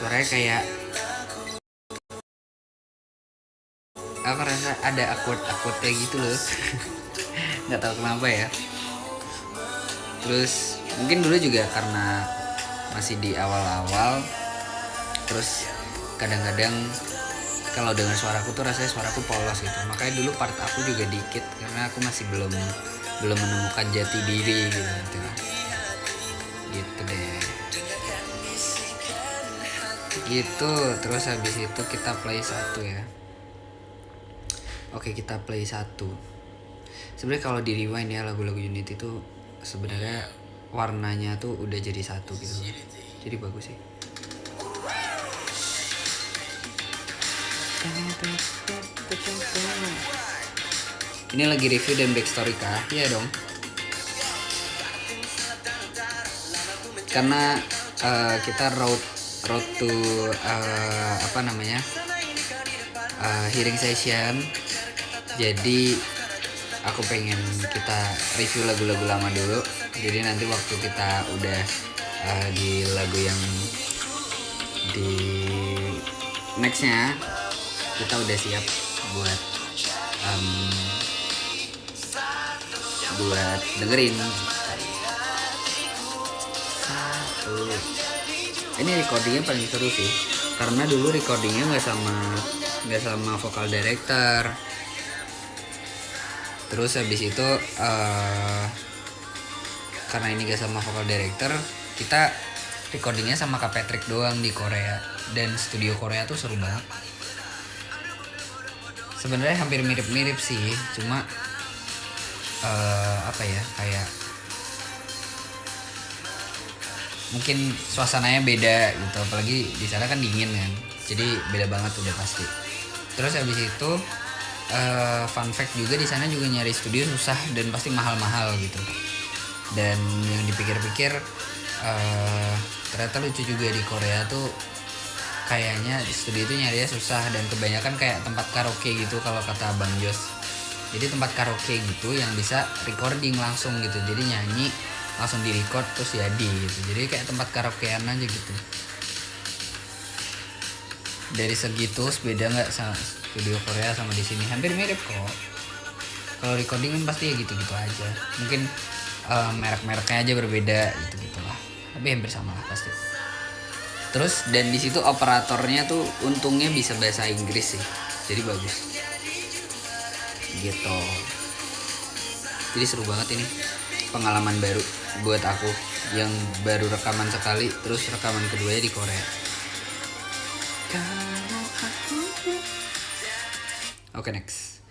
suaranya kayak aku rasa ada awkwardnya gitu loh. Nggak tahu kenapa ya. Terus mungkin dulu juga karena masih di awal-awal, terus kadang-kadang kalau dengar suaraku tuh rasanya suaraku polos gitu, makanya dulu part aku juga dikit karena aku masih belum menemukan jati diri gitu gitu deh gitu. Terus habis itu kita play satu ya. Oke, kita play satu. Sebenarnya kalau di rewind ya, lagu-lagu Unity itu sebenarnya warnanya tuh udah jadi satu gitu, jadi bagus sih. Ini lagi review dan backstory kah? Iya dong. Karena kita road to apa namanya, hearing session. Jadi aku pengen kita review lagu-lagu lama dulu. Jadi nanti waktu kita udah di lagu yang di nextnya, kita udah siap buat dengerin. Ini recordingnya paling seru sih, karena dulu recordingnya nggak sama vokal director. Terus habis itu karena ini gak sama vokal director, kita recordingnya sama Kak Patrick doang di Korea. Dan studio Korea tuh seru banget. Sebenarnya hampir mirip-mirip sih, cuma apa ya, kayak mungkin suasananya beda gitu, apalagi di sana kan dingin kan, jadi beda banget udah pasti. Terus habis itu fun fact juga, di sana juga nyari studio susah dan pasti mahal-mahal gitu. Dan yang dipikir-pikir ternyata lucu juga, di Korea tuh kayaknya studio itu nyarinya susah dan kebanyakan kayak tempat karaoke gitu kalau kata Bang Jos. Jadi tempat karaoke gitu yang bisa recording langsung gitu, jadi nyanyi langsung di record terus jadi gitu. Jadi kayak tempat karaokean aja gitu. Dari segitu beda nggak sama studio Korea sama di sini? Hampir mirip kok. Kalau recording kan pasti ya gitu-gitu aja. Mungkin merek-mereknya aja berbeda gitu lah. Tapi hampir sama lah pasti. Terus dan di situ operatornya tuh untungnya bisa bahasa Inggris sih, jadi bagus. Gitu. Jadi seru banget ini, pengalaman baru buat aku yang baru rekaman sekali, terus rekaman keduanya di Korea. Oke, next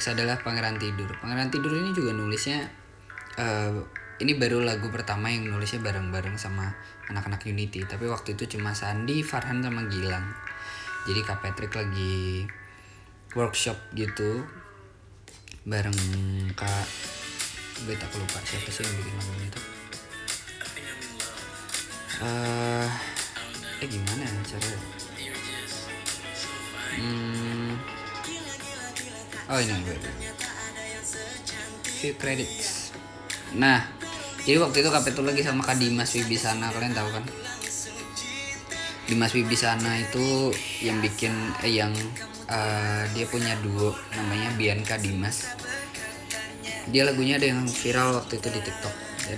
adalah Pangeran Tidur. Pangeran Tidur ini juga nulisnya ini baru lagu pertama yang nulisnya bareng-bareng sama anak-anak Unity. Tapi waktu itu cuma Sandi, Farhan sama Gilang. Jadi Kak Patrick lagi workshop gitu bareng Kak, gue tak lupa siapa sih yang bikin lagu itu. Gimana ya cara? Oh ini gue few credits. Nah, jadi waktu itu Kak Patrick lagi sama Kak Dimas Wibisana, kalian tahu kan? Dimas Wibisana itu yang bikin dia punya duo namanya Bianca Dimas. Dia lagunya ada yang viral waktu itu di TikTok.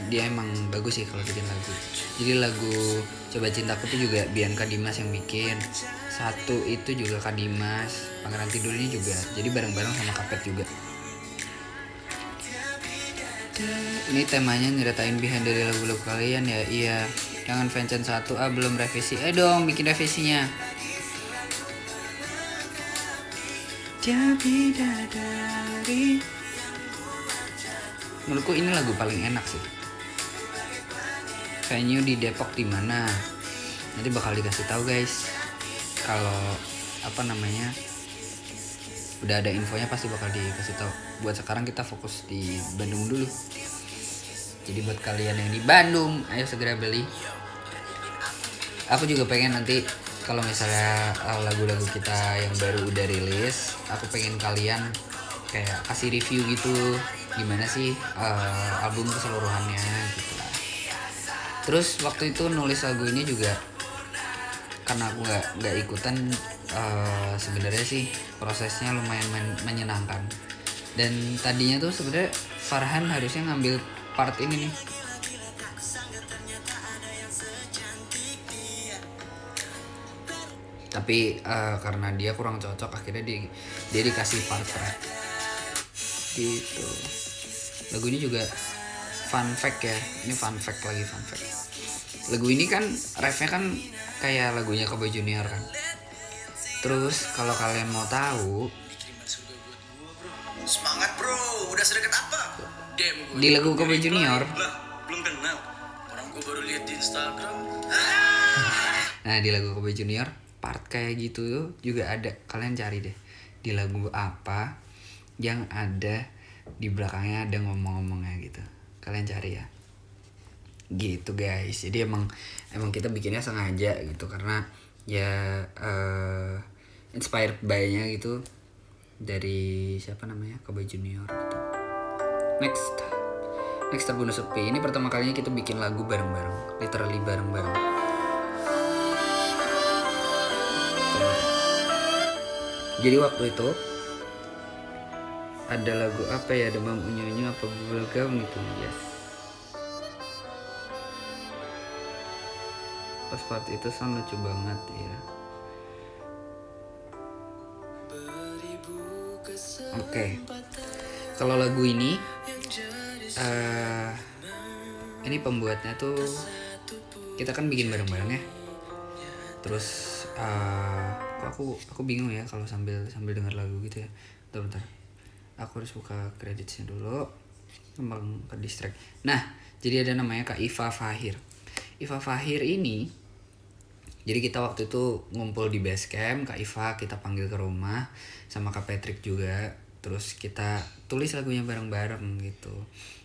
Dia emang bagus sih kalau bikin lagu. Jadi lagu Coba Cintaku tuh juga Bianca Dimas yang bikin. Satu itu juga Kak Dimas. Pangeran Tidur ini juga. Jadi bareng-bareng sama Kapet juga. Ini temanya nyeritain behind dari lagu-lagu kalian ya. Iya. Jangan fanchan 1A belum revisi. Dong bikin revisinya. Jadi dari, menurutku ini lagu paling enak sih. Venue di Depok di mana? Nanti bakal dikasih tahu guys. Kalau apa namanya, udah ada infonya pasti bakal dikasih tahu. Buat sekarang kita fokus di Bandung dulu. Jadi buat kalian yang di Bandung, ayo segera beli. Aku juga pengen nanti kalau misalnya lagu-lagu kita yang baru udah rilis, aku pengen kalian kayak kasih review gitu, gimana sih album keseluruhannya gitu lah. Terus waktu itu nulis lagu ini juga karena aku nggak ikutan, sebenarnya sih prosesnya lumayan menyenangkan. Dan tadinya tuh sebenarnya Farhan harusnya ngambil part ini nih, tapi karena dia kurang cocok akhirnya dia dikasih part rap gitu. Lagu ini juga fun fact ya, ini fun fact. Lagu ini kan refnya kan kayak lagunya Kobe Junior kan. Terus kalau kalian mau tahu, semangat bro, udah sedekat apa? Di lagu Kobe Junior lah, belum kenal. Orang gue baru lihat di Instagram. Nah di lagu Kobe Junior part kayak gitu tuh juga ada. Kalian cari deh di lagu apa yang ada di belakangnya ada ngomong-ngomongnya gitu. Kalian cari ya. Gitu guys. Jadi emang kita bikinnya sengaja gitu karena ya inspired by-nya gitu dari siapa namanya, Kobe Junior gitu. Next Terbunuh Sepi. Ini pertama kalinya kita bikin lagu bareng-bareng, literally bareng-bareng. Jadi waktu itu ada lagu apa ya, Demam Unyu-Unyu apa Bubblegum gitu. Yes. Pas part itu sound lucu banget ya. Oke. Kalau lagu ini pembuatnya tuh kita kan bikin bareng-bareng ya. Terus aku bingung ya kalau sambil dengar lagu gitu ya. Bentar. Aku harus buka kreditnya dulu. Emang ke distract. Nah, jadi ada namanya Kak Iva Fahir. Iva Fahir ini, jadi kita waktu itu ngumpul di base camp, Kak Iva kita panggil ke rumah sama Kak Patrick juga. Terus kita tulis lagunya bareng-bareng gitu.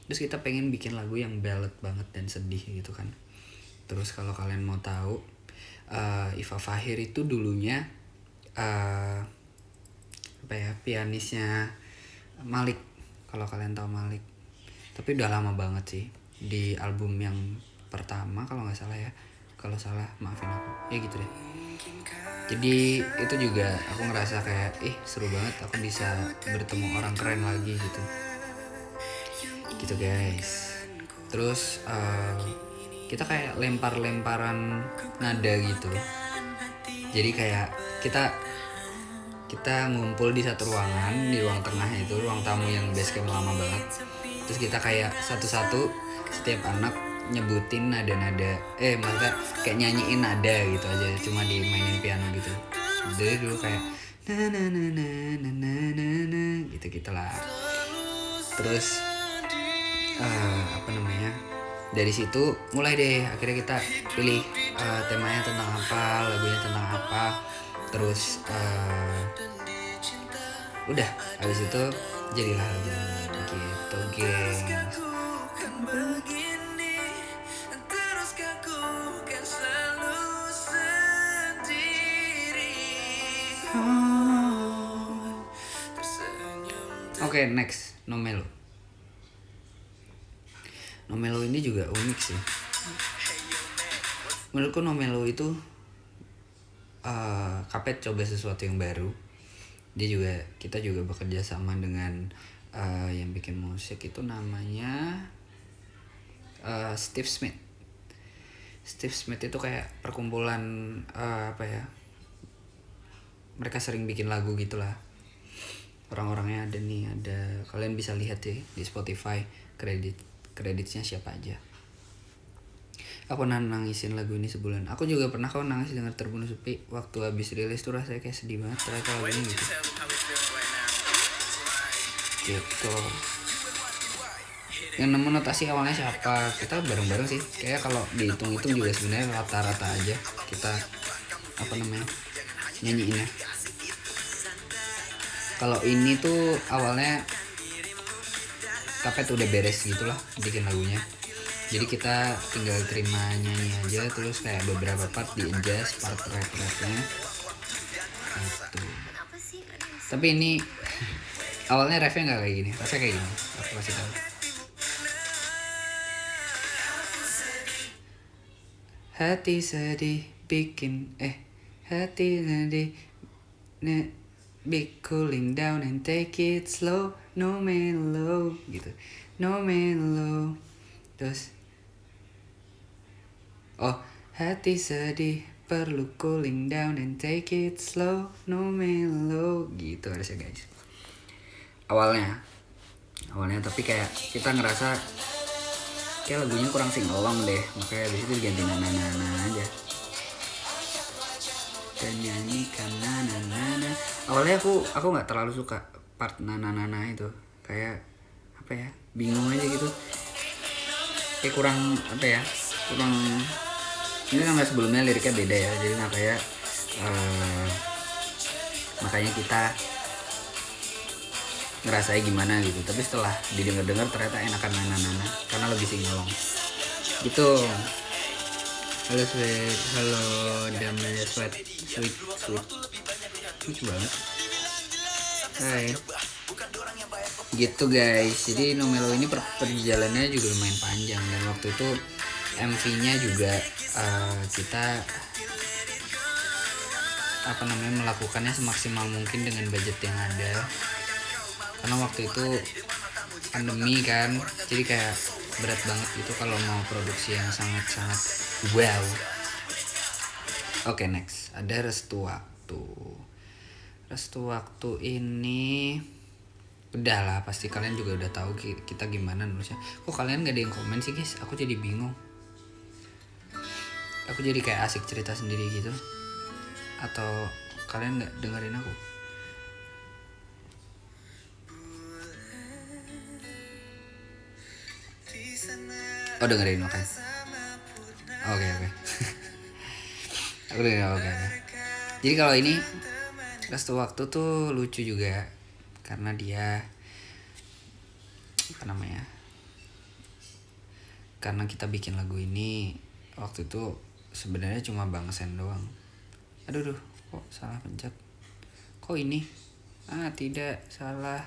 Terus kita pengen bikin lagu yang ballad banget dan sedih gitu kan. Terus kalau kalian mau tahu, Iva Fahir itu dulunya pianisnya Malik, kalau kalian tahu Malik. Tapi udah lama banget sih, di album yang pertama kalau nggak salah ya. Kalau salah maafin aku. Ya gitu deh. Jadi itu juga aku ngerasa kayak seru banget aku bisa bertemu orang keren lagi gitu. Gitu guys. Terus kita kayak lempar-lemparan nada gitu. Jadi kayak kita ngumpul di satu ruangan, di ruang tengah itu, ruang tamu yang base camp lama banget. Terus kita kayak satu-satu setiap anak nyebutin nada-nada, maksudnya kayak nyanyiin nada gitu aja, cuma dimainin piano gitu. Jadi dulu kayak na na na na na na na na gitu gitulah. Terus dari situ mulai deh akhirnya kita pilih temanya tentang apa, lagunya tentang apa. Terus udah habis itu jadilah lagu gitu gengs. Oke, next Nomelo. Nomelo ini juga unik sih. Menurutku Nomelo itu Kapet coba sesuatu yang baru. Kita juga bekerja sama dengan yang bikin musik itu namanya Steve Smith. Steve Smith itu kayak perkumpulan mereka sering bikin lagu gitulah. Orang-orangnya ada kalian bisa lihat ya di Spotify kreditnya siapa aja. Aku nangisin lagu ini sebulan. Aku juga pernah nangis dengar Terbunuh Sepi waktu habis rilis tuh rasanya kayak sedih banget ternyata lagu ini gitu. Gitu. Yang nemu notasi awalnya siapa? Kita bareng-bareng sih. Kayak kalau dihitung-hitung juga sebenarnya rata-rata aja kita nyanyiinnya. Kalau ini tuh awalnya Kapet udah beres gitulah bikin lagunya. Jadi kita tinggal terima nyanyi aja, terus kayak beberapa part di-adjust part rap-rapnya gitu. Tapi ini awalnya refnya nggak kayak gini, refnya kayak gini. Aku kasih tahu. Hati sedih bikin hati nanti be cooling down and take it slow, no mellow gitu, no mellow. Terus hati sedih perlu cooling down and take it slow, no mellow gitu harusnya guys. Awalnya tapi kayak kita ngerasa kayak lagunya kurang singelong deh, makanya habis itu diganti nana aja dan nyanyikan nana. Awalnya aku nggak terlalu suka part nana itu, kayak apa ya, bingung aja gitu, kayak kurang apa ya, kurang. Ini sama sebelumnya liriknya beda ya, jadi nggak kayak makanya kita ngerasanya gimana gitu. Tapi setelah didengar ternyata enakan nana karena lebih singelong gitu. Halo sweet, halo Damnya sweet lucu banget. Hai gitu guys. Jadi No Mellow ini perjalanannya juga lumayan panjang, dan waktu itu MV-nya juga kita melakukannya semaksimal mungkin dengan budget yang ada, karena waktu itu pandemi kan, jadi kayak berat banget gitu kalau mau produksi yang sangat wow. Oke, next ada Restu Waktu ini udahlah, pasti kalian juga udah tahu kita gimana nulisnya. Kok kalian gak ada yang komen sih guys? Aku jadi bingung. Aku jadi kayak asik cerita sendiri gitu. Atau kalian gak dengerin aku? Oh, dengerin, oke. Oke. Aku dengerin, oke. Jadi kalau ini Restu Waktu tuh lucu juga, karena dia karena kita bikin lagu ini waktu itu sebenarnya cuma Bang Sen doang. Aduh, kok salah pencet? Kok ini? Tidak, salah.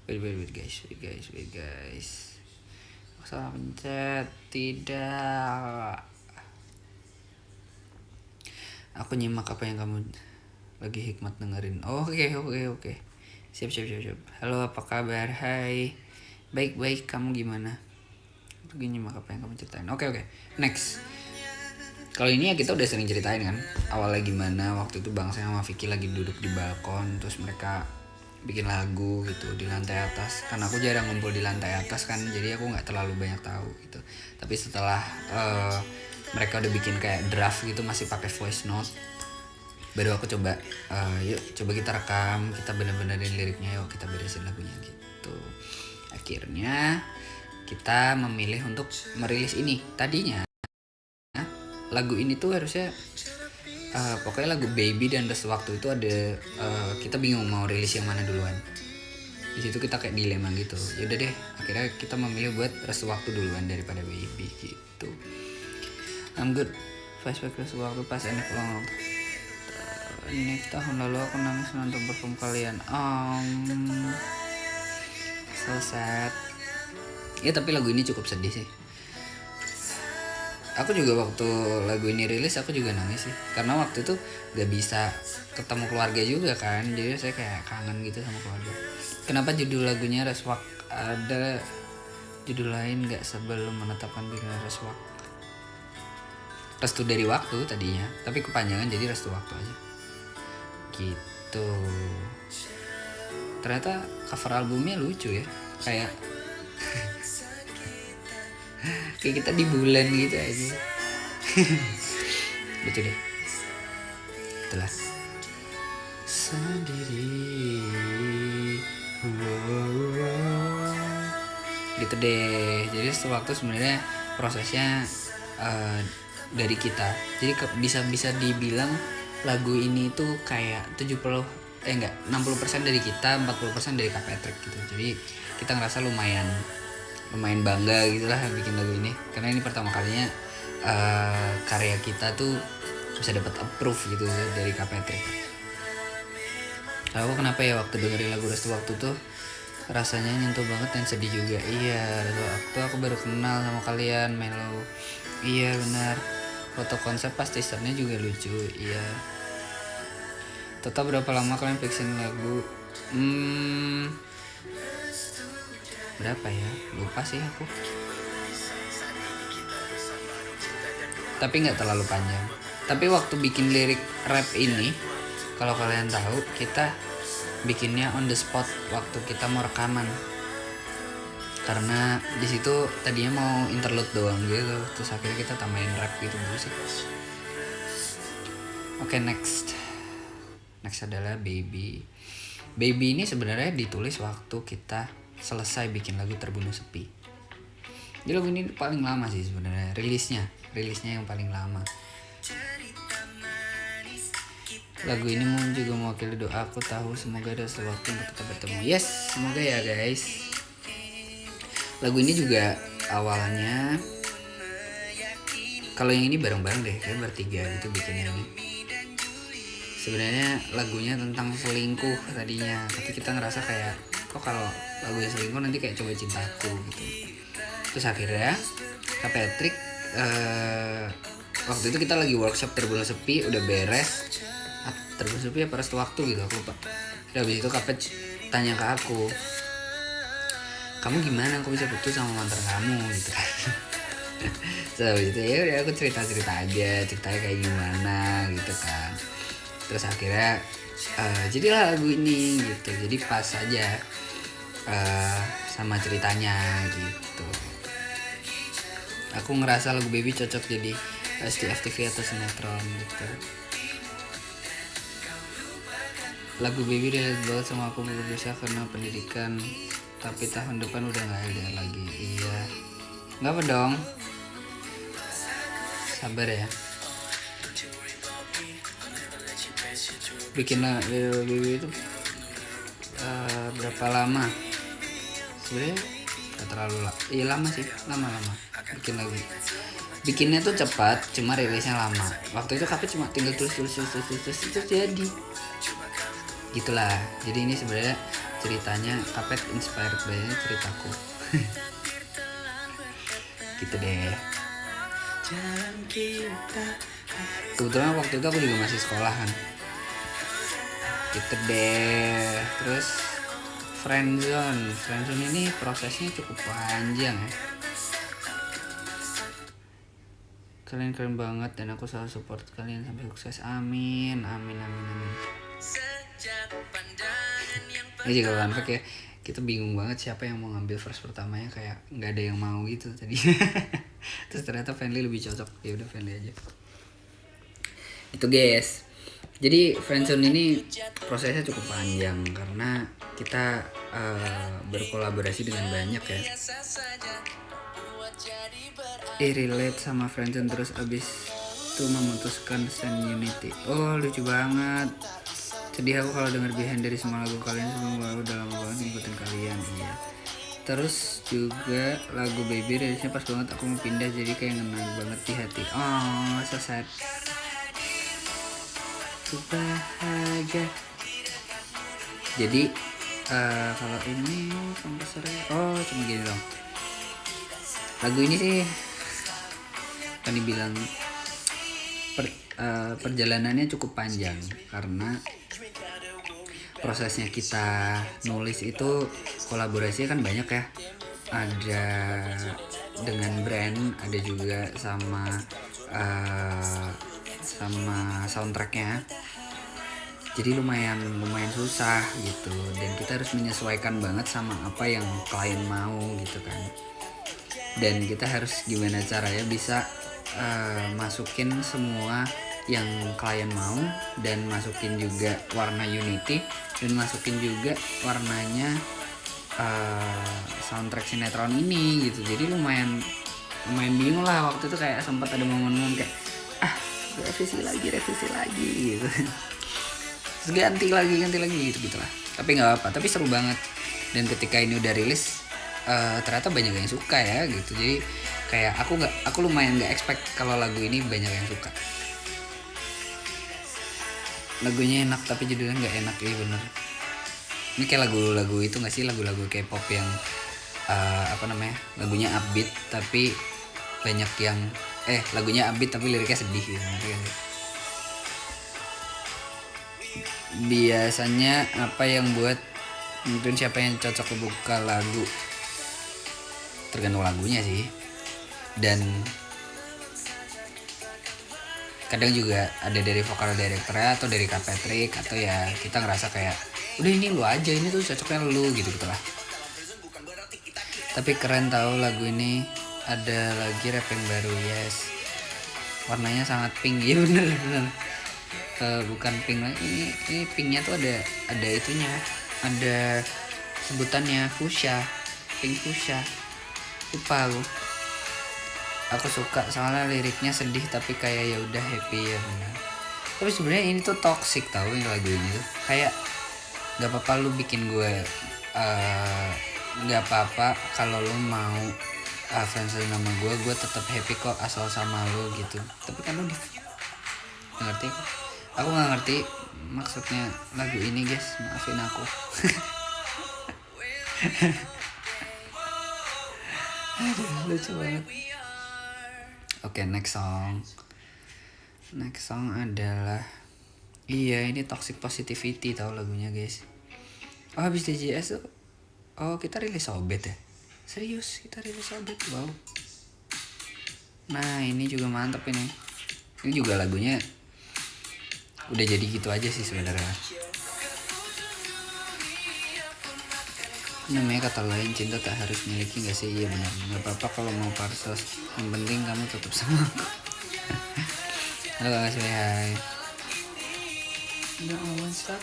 Wait guys. Kok salah pencet? Tidak. Aku nyimak apa yang kamu lagi hikmat dengerin. Oke. Siap. Halo, apa kabar? Hai. Baik, kamu gimana? Lagi nyimak apa yang kamu ceritain. Oke. Next. Kalau ini ya kita udah sering ceritain kan. Awalnya gimana, waktu itu Bang sama Vicky lagi duduk di balkon, terus mereka bikin lagu gitu di lantai atas. Karena aku jarang ngumpul di lantai atas kan, jadi aku nggak terlalu banyak tahu gitu. Tapi setelah mereka udah bikin kayak draft gitu, masih pakai voice note, baru aku coba yuk coba kita rekam, kita bener-benerin liriknya, yuk kita beresin lagunya gitu. Akhirnya kita memilih untuk merilis ini. Tadinya lagu ini tuh harusnya pokoknya lagu Baby dan Restu Waktu itu ada, kita bingung mau rilis yang mana duluan. Di situ kita kayak dilema gitu. Yaudah deh, akhirnya kita memilih buat Restu Waktu duluan daripada Baby gitu. I'm good. Flashback Restu Waktu pas NF long. Ini tahun lalu aku nangis nonton perform kalian. So sad. Ya tapi lagu ini cukup sedih sih. Aku juga waktu lagu ini rilis aku juga nangis sih, karena waktu itu gak bisa ketemu keluarga juga kan, jadi saya kayak kangen gitu sama keluarga. Kenapa judul lagunya Reswak? Ada judul lain gak sebelum menetapkan bikin Reswak? Restu dari Waktu tadinya, tapi kepanjangan jadi Restu Waktu aja gitu. Ternyata cover albumnya lucu ya, kayak kayak kita di bulan gitu aja. Lucu deh. Itulah sendiri. Gitu deh. Jadi sewaktu sebenarnya prosesnya dari kita. Jadi bisa dibilang lagu ini tuh kayak 60% dari kita, 40% dari Kak Patrick gitu. Jadi kita ngerasa lumayan bangga gitulah bikin lagu ini, karena ini pertama kalinya karya kita tuh bisa dapat approve gitu dari Kak Patrick. Aku kenapa ya waktu dengerin lagu Restu Waktu tuh rasanya nyentuh banget dan sedih juga. Iya, waktu aku baru kenal sama kalian Melo. Iya benar, foto konsep pas teasernya juga lucu. Iya. Total berapa lama kalian fixin lagu? Berapa ya, lupa sih aku, tapi nggak terlalu panjang. Tapi waktu bikin lirik rap ini, kalau kalian tahu, kita bikinnya on the spot waktu kita mau rekaman, karena di situ tadinya mau interlude doang gitu, terus akhirnya kita tambahin rap gitu musik. Oke, next adalah Baby. Baby ini sebenarnya ditulis waktu kita selesai bikin lagu Terbunuh Sepi. Jadi lagu ini paling lama sih sebenarnya, rilisnya yang paling lama. Lagu ini juga mewakili doa aku, tahu semoga ada waktu untuk kita bertemu. Yes, semoga ya guys. Lagu ini juga awalnya, kalau yang ini bareng-bareng deh, kayak bertiga gitu bikinnya ini. Sebenarnya lagunya tentang selingkuh tadinya, tapi kita ngerasa kayak kok kalau lagunya selingkuh nanti kayak Coba Cintaku gitu. Terus akhirnya Kak Patrick waktu itu kita lagi workshop Terbunuh Sepi, udah beres. Terbunuh Sepi apa Restu Waktu gitu, aku lupa. Udah habis itu Kak Pet tanya ke aku, kamu gimana aku bisa putus sama mantan kamu gitu kan. So habis itu ya udah aku cerita aja, ceritanya kayak gimana gitu kan. Terus akhirnya jadilah lagu ini gitu, jadi pas aja sama ceritanya gitu. Aku ngerasa lagu Baby cocok jadi STV atau sinetron gitu. Lagu Baby relate banget sama aku berusaha karena pendidikan, tapi tahun depan udah gak ada lagi. Iya, gak apa dong, sabar ya. Bikin lagu Baby itu berapa lama? Sebenarnya gak terlalu lama sih, lama bikin lagu. Bikinnya tuh cepat, cuma rilisnya lama. Waktu itu Kapet cuma tinggal tulis itu jadi gitulah. Jadi ini sebenarnya ceritanya Kapet inspired banget ceritaku. Gitu deh. Jalan kita. Kebetulan waktu itu aku juga masih sekolah kan. Gitu deh. Terus friendzone ini prosesnya cukup panjang ya. Kalian keren banget dan aku selalu support kalian sampai sukses. Amin. Ini juga fun fact ya, kita bingung banget siapa yang mau ngambil verse pertamanya, kayak nggak ada yang mau gitu tadi. Terus ternyata Friendly lebih cocok, ya udah Friendly aja. Itu guys. Jadi friendzone ini prosesnya cukup panjang karena kita berkolaborasi dengan banyak ya. Relate sama friendzone terus abis itu memutuskan stand unity. Oh lucu banget. Sedih aku kalau denger behind dari semua lagu kalian sebelum udah lama banget ngikutin kalian. Iya. Terus juga lagu Baby rilisnya pas banget aku mau pindah, jadi kayak ngena banget di hati. Oh so sad. Bahagia. Jadi kalau ini komposernya cuma gini dong. Lagu ini sih kan dibilang perjalanannya cukup panjang karena prosesnya kita nulis itu kolaborasi kan banyak ya. Ada dengan brand, ada juga sama soundtracknya. Jadi lumayan susah gitu, dan kita harus menyesuaikan banget sama apa yang klien mau gitu kan. Dan kita harus gimana caranya bisa masukin semua yang klien mau, dan masukin juga warna unity, dan masukin juga warnanya soundtrack sinetron ini gitu. Jadi lumayan bingung lah waktu itu, kayak sempat ada momen-momen kayak revisi lagi gitu. Terus ganti lagi gitu lah. Tapi nggak apa, tapi seru banget. Dan ketika ini udah rilis ternyata banyak yang suka ya gitu. Jadi kayak aku lumayan nggak expect kalau lagu ini banyak yang suka. Lagunya enak tapi judulnya nggak enak, ya bener. Ini kayak lagu-lagu itu nggak sih, lagu-lagu K-pop yang apa namanya, lagunya upbeat tapi banyak yang lagunya upbeat tapi liriknya sedih gitu, ngerti gak sih? Biasanya apa yang buat mungkin siapa yang cocok buka lagu, tergantung lagunya sih. Dan kadang juga ada dari vokal directornya atau dari Kak Patrick, atau ya kita ngerasa kayak udah ini lu aja, ini tuh cocoknya lu gitu lah. Tapi keren tahu lagu ini, ada lagi rap yang baru, yes, warnanya sangat pink ya, bener. Bukan pink lagi, ini pinknya tuh ada itunya, ada sebutannya fuchsia, pink fuchsia, lupa aku suka soalnya liriknya sedih tapi kayak ya udah happy ya benar. Tapi sebenarnya ini tuh toxic tau, ini lagu ini tuh kayak nggak apa-apa lu bikin gue nggak apa-apa kalau lu mau fansign nama gue tetap happy kok asal sama lu gitu. Tapi kan lu ngerti, aku nggak ngerti maksudnya lagu ini guys, maafin aku. Lucu banget. Oke, next song adalah ini Toxic Positivity, tahu lagunya guys. Oh, habis DJS tuh kita rilis Sobet ya, serius kita rilis Sobet, wow. Nah ini juga mantep ini juga lagunya udah jadi gitu aja sih sebenarnya. Namanya kata lain, cinta tak harus miliki, gak sih? Iya benar, gak apa-apa kalau mau parsos, yang penting kamu tetap sama aku. Halo kakak, say hi. No one stop,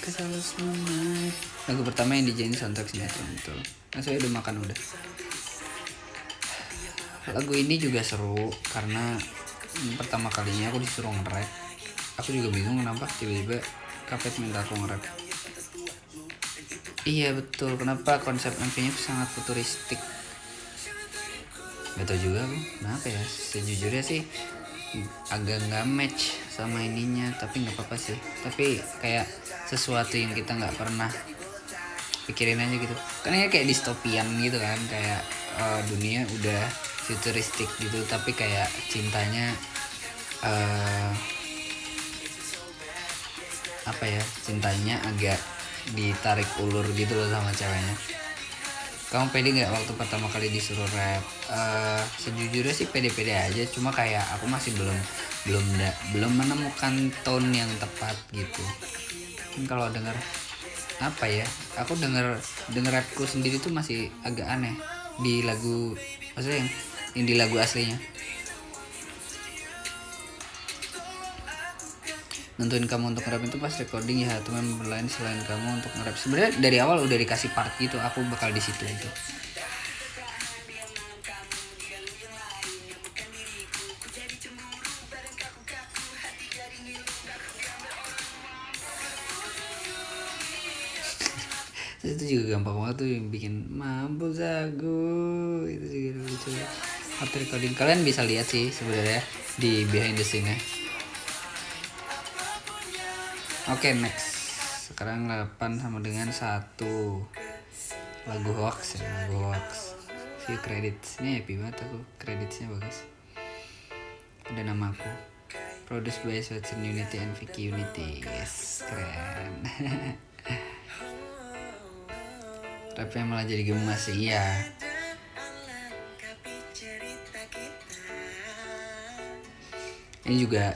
cause I lost my mind. Lagu pertama yang dijadiin soundtrack sinetron itu. Nah saya udah makan udah. Lagu ini juga seru karena pertama kalinya aku disuruh nge-rap. Aku juga bingung kenapa tiba-tiba Kapet minta aku nge-rap. Iya betul, kenapa konsep MV-nya sangat futuristik. Gak tau juga aku kenapa ya, sejujurnya sih agak gak match sama ininya. Tapi gak apa-apa sih, tapi kayak sesuatu yang kita gak pernah pikirin aja gitu. Karena kayak distopian gitu kan, kayak dunia udah futuristik gitu, tapi kayak cintanya cintanya agak ditarik ulur gitu loh sama ceweknya. Kamu pede nggak waktu pertama kali disuruh rap? Sejujurnya sih pede-pede aja, cuma kayak aku masih belum menemukan tone yang tepat gitu. Kalau denger aku denger rapku sendiri tuh masih agak aneh di lagu, maksudnya yang di lagu aslinya. Nentuin kamu untuk nge-rap itu pas recording ya, teman berlain selain kamu untuk nge-rap. Sebenarnya dari awal udah dikasih part gitu, aku bakal di situ itu. Itu juga gampang banget tuh yang bikin mampu jago, itu juga lucu. After recording kalian bisa lihat sih sebenarnya di behind the scene-nya. Oke, next. Sekarang 8 sama dengan 1. Lagu Hoax ya, lagu Hoax. View credits. Ini happy banget aku, creditsnya bagus. Ada nama aku. Produced by Sweatson Unity and Vicky Unity. Yes, keren. Rapnya malah jadi gemas sih, iya. Ini juga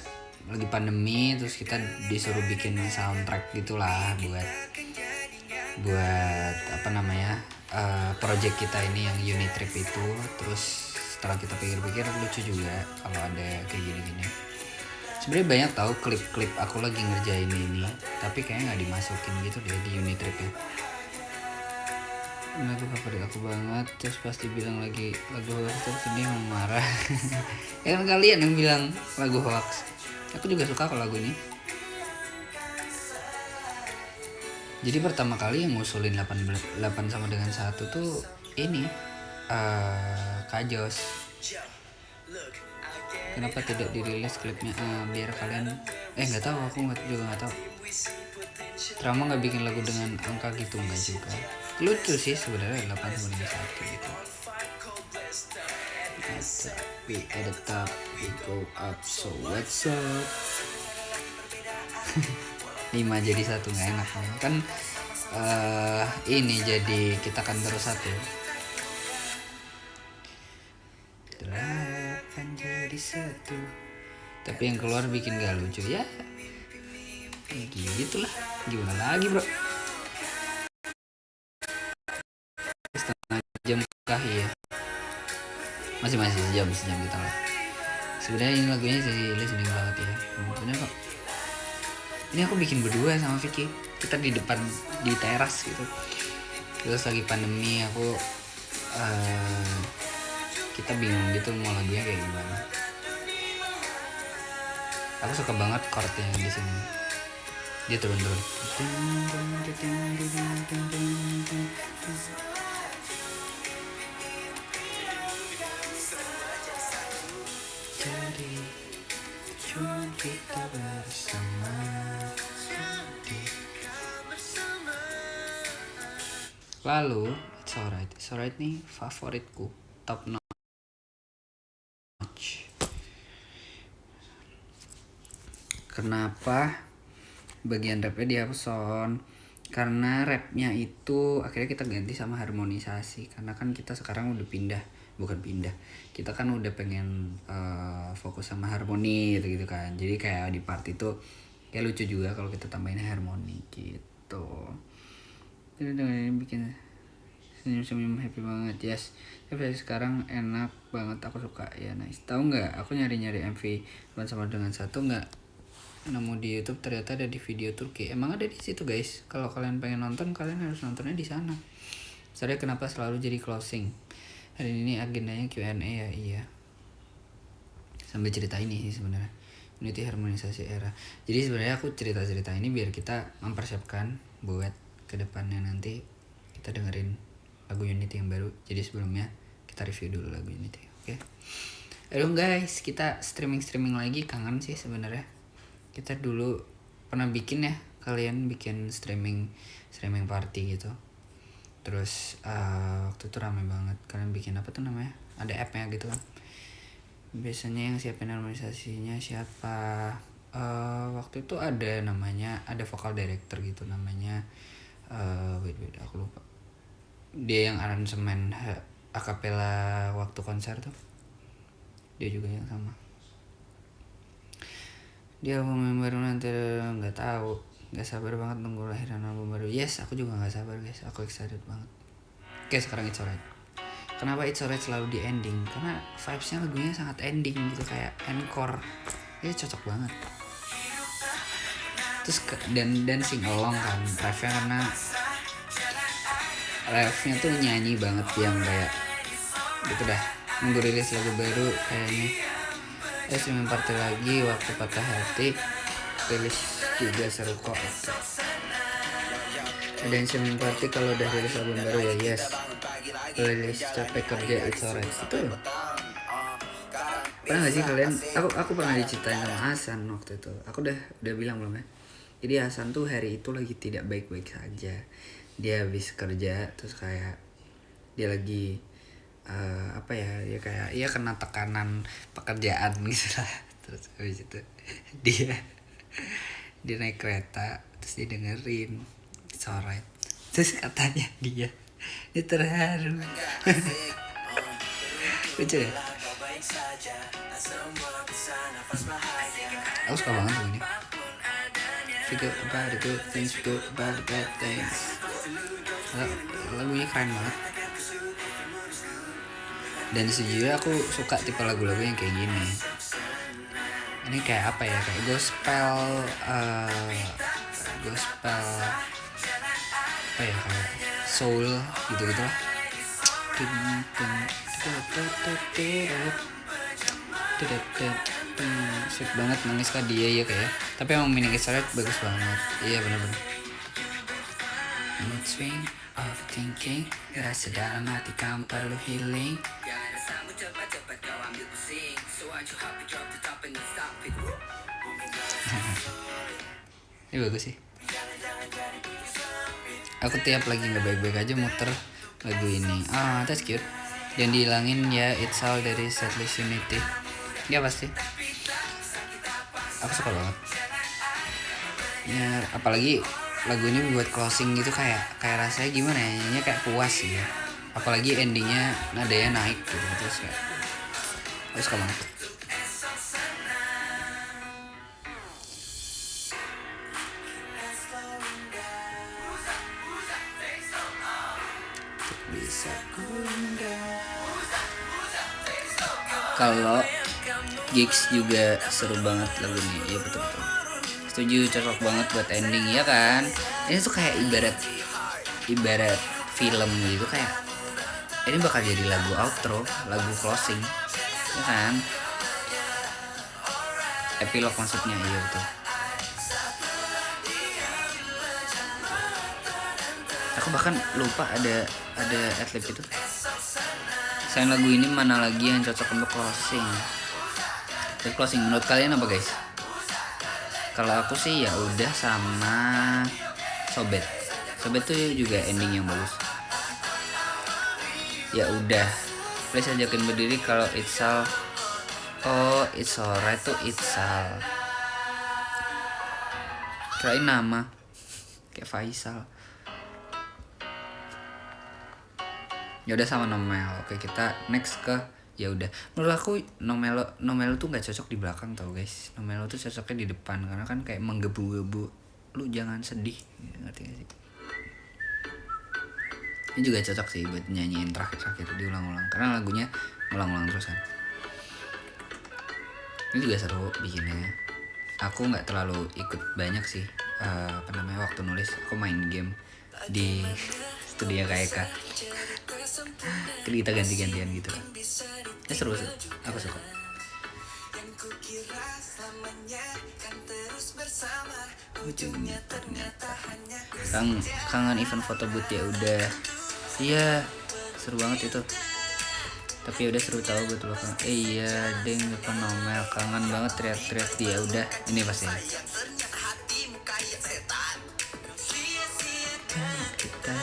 lagi pandemi, terus kita disuruh bikin soundtrack gitulah buat apa namanya project kita ini yang Unitrip itu. Terus setelah kita pikir-pikir lucu juga kalau ada kayak gini-gini. Sebenarnya banyak tahu klip-klip aku lagi ngerjain ini, tapi kayaknya nggak dimasukin gitu deh di Unitripnya. Lagu favorit aku banget, terus pasti bilang lagi lagu hoax itu sedih mau marah. Ya kan kalian yang bilang lagu hoax. Aku juga suka kalau lagu ini. Jadi pertama kali yang ngusulin 8 sama dengan 1 tuh ini Kajos. Kenapa tidak dirilis klipnya? Biar kalian nggak tahu, aku juga nggak tahu. Drama nggak bikin lagu dengan angka gitu nggak juga. Lucu sih sebenarnya 8 sama 1 gitu. We at the top, we go up, so what's up? 5 jadi 1 nggak enak kan. Ini jadi kita kan terus 1. 8 jadi 1. Tapi yang keluar bikin gak lucu ya. Gitulah. Gimana lagi bro? Setengah jam kah ya? Masih sejam kita lah. Sebenarnya ini lagunya sih listening banget ya. Bener kok. Ini aku bikin berdua sama Vicky. Kita di depan di teras gitu. Terus lagi pandemi aku kita bingung gitu mau lagunya kayak gimana. Aku suka banget chordnya di sini. Dia turun-turun. Jadi cuma kita bersama. Lalu It's Alright nih favoritku, top notch. Kenapa bagian rapnya dihapus Son? Karena rapnya itu akhirnya kita ganti sama harmonisasi. Karena kan kita sekarang udah kita kan udah pengen fokus sama harmoni gitu kan. Jadi kayak di part itu kayak lucu juga kalau kita tambahin harmoni gitu. Ini bikin senyum happy banget, yes. Tapi sekarang enak banget, aku suka ya. Nice. Tahu nggak? Aku nyari MV 8 sama dengan 1 nggak nemu di YouTube, ternyata ada di video Turki. Emang ada di situ guys. Kalau kalian pengen nonton, kalian harus nontonnya di sana. Sorry kenapa selalu jadi closing. Hari ini agendanya Q&A ya, iya. Sambil cerita ini sih sebenarnya. Unity harmonisasi era. Jadi sebenarnya aku cerita ini biar kita mempersiapkan buat kedepannya nanti kita dengerin lagu Unity yang baru. Jadi sebelumnya kita review dulu lagu Unity, oke? Aduh guys, kita streaming lagi, kangen sih sebenarnya. Kita dulu pernah bikin ya, kalian bikin streaming party gitu. Terus waktu itu rame banget. Kalian bikin apa tuh namanya? Ada app-nya gitu kan. Biasanya yang siapin harmonisasinya siapa? Waktu itu ada vocal director gitu namanya. Wait aku lupa. Dia yang aransemen akapela waktu konser tuh. Dia juga yang sama. Dia album yang baru nanti nggak tahu. Nggak sabar banget nunggu lahiran album baru. Yes, aku juga nggak sabar guys. Aku excited banget. Oke, sekarang It's Alright. Kenapa It's Alright selalu di ending? Karena vibes-nya lagunya sangat ending gitu, kayak encore. Ya cocok banget. Terus dan sing along kan refnya, karena refnya tuh nyanyi banget yang kayak gitu dah. Nunggu rilis lagu baru kayaknya. Streaming party lagi waktu patah hati, rilis juga seru kok. Ada yang streaming party kalau udah rilis album baru ya, yes. Rilis capek kerja It's Alright itu. Pernah gak sih kalian? Aku pernah diceritain sama Hasan waktu itu. Aku udah bilang belum ya? Jadi Hasan tuh hari itu lagi tidak baik-baik saja. Dia habis kerja terus kayak dia lagi dia kayak kena tekanan pekerjaan gitu lah. Terus habis itu dia naik kereta terus dia dengerin It's Alright. Terus katanya dia terharu. Lucu ya. Aku suka banget lagu ini. Figure about the good things, figure about the bad things. Lagunya keren banget. Dan sejujurnya aku suka tipe lagu-lagu yang kayak gini. Ini kayak apa ya? Kayak gospel apa ya, kayak soul gitu-gitu lah. Sweet banget, nangis kan dia ya kayak. Tapi emang mini It's Alright bagus banget. Iya benar-benar. Mood swing, overthinking, rasa dalam hati kamu perlu healing. Ini bagus sih. Aku tiap lagi nggak baik-baik aja muter lagu ini. Ah, that's cute. Dan dihilangin ya It's All dari Setlist Unity. Ya pasti. Aku suka banget. Ya, apalagi lagu ini buat closing gitu kayak rasanya gimana ya? Nyanyinya kayak puas sih ya. Apalagi endingnya nadanya naik gitu. Terus kayak aku suka banget. Kalau gigs juga seru banget lagu ini. Iya betul. Setuju, cocok banget buat ending ya kan. Ini tuh kayak ibarat film gitu, kayak ini bakal jadi lagu outro, lagu closing ya kan, epilog maksudnya. Iya betul. Aku bahkan lupa ada adlib itu. Selain lagu ini mana lagi yang cocok untuk closing? Untuk closing menurut kalian apa guys? Kalau aku sih ya udah sama Sobet. Sobet tuh juga ending yang bagus. Ya udah, please ajakin berdiri. Kalau It's All, oh It's Alright tuh It's All. Kirain nama kayak Faisal. Ya udah sama Nomel. Oke, kita next ke ya udah. Menurut aku Nomel tuh nggak cocok di belakang tau guys. Nomel tuh cocoknya di depan karena kan kayak menggebu-gebu. Lu jangan sedih, ngerti gak sih? Ini juga cocok sih buat nyanyiin terakhir diulang-ulang karena lagunya ulang-ulang terus kan. Ini juga seru bikinnya. Aku nggak terlalu ikut banyak sih waktu nulis. Aku main game di studio KK. Kita ganti-gantian gitu kan. Ya seru. Aku suka. Ujungnya ternyata kangen event foto booth ya udah. Iya, seru banget itu. Tapi udah seru tahu gue tuh kan. Iya, deng depan Nomel kangen banget teriak-teriak dia udah. Ini pasti. Kita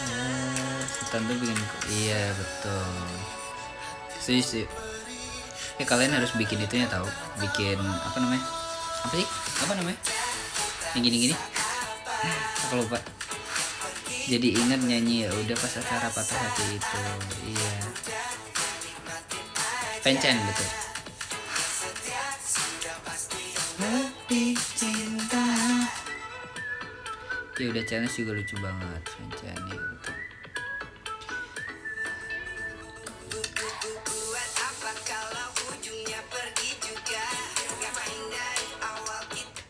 setan tuh bikin. Iya betul. Sih. Kalian harus bikin itunya tahu. Bikin apa namanya? Apa namanya? Yang gini-gini. Aku lupa. Jadi ingat nyanyi ya udah pas acara patah hati itu. Iya. Pencen betul. Lebih cinta. Ya udah challenge juga lucu banget Pencen ya betul.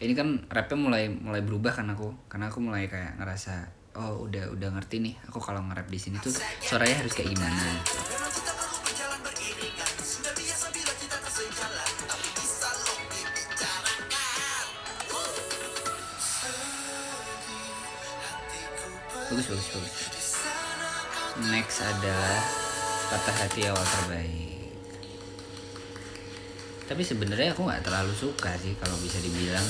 Ini kan rapnya mulai berubah kan karena aku mulai kayak ngerasa oh udah ngerti nih aku kalau nge-rap di sini tuh suaranya harus kayak gimana. Bagus. Next adalah Patah Hati Awal Terbaik. Tapi sebenarnya aku nggak terlalu suka sih kalau bisa dibilang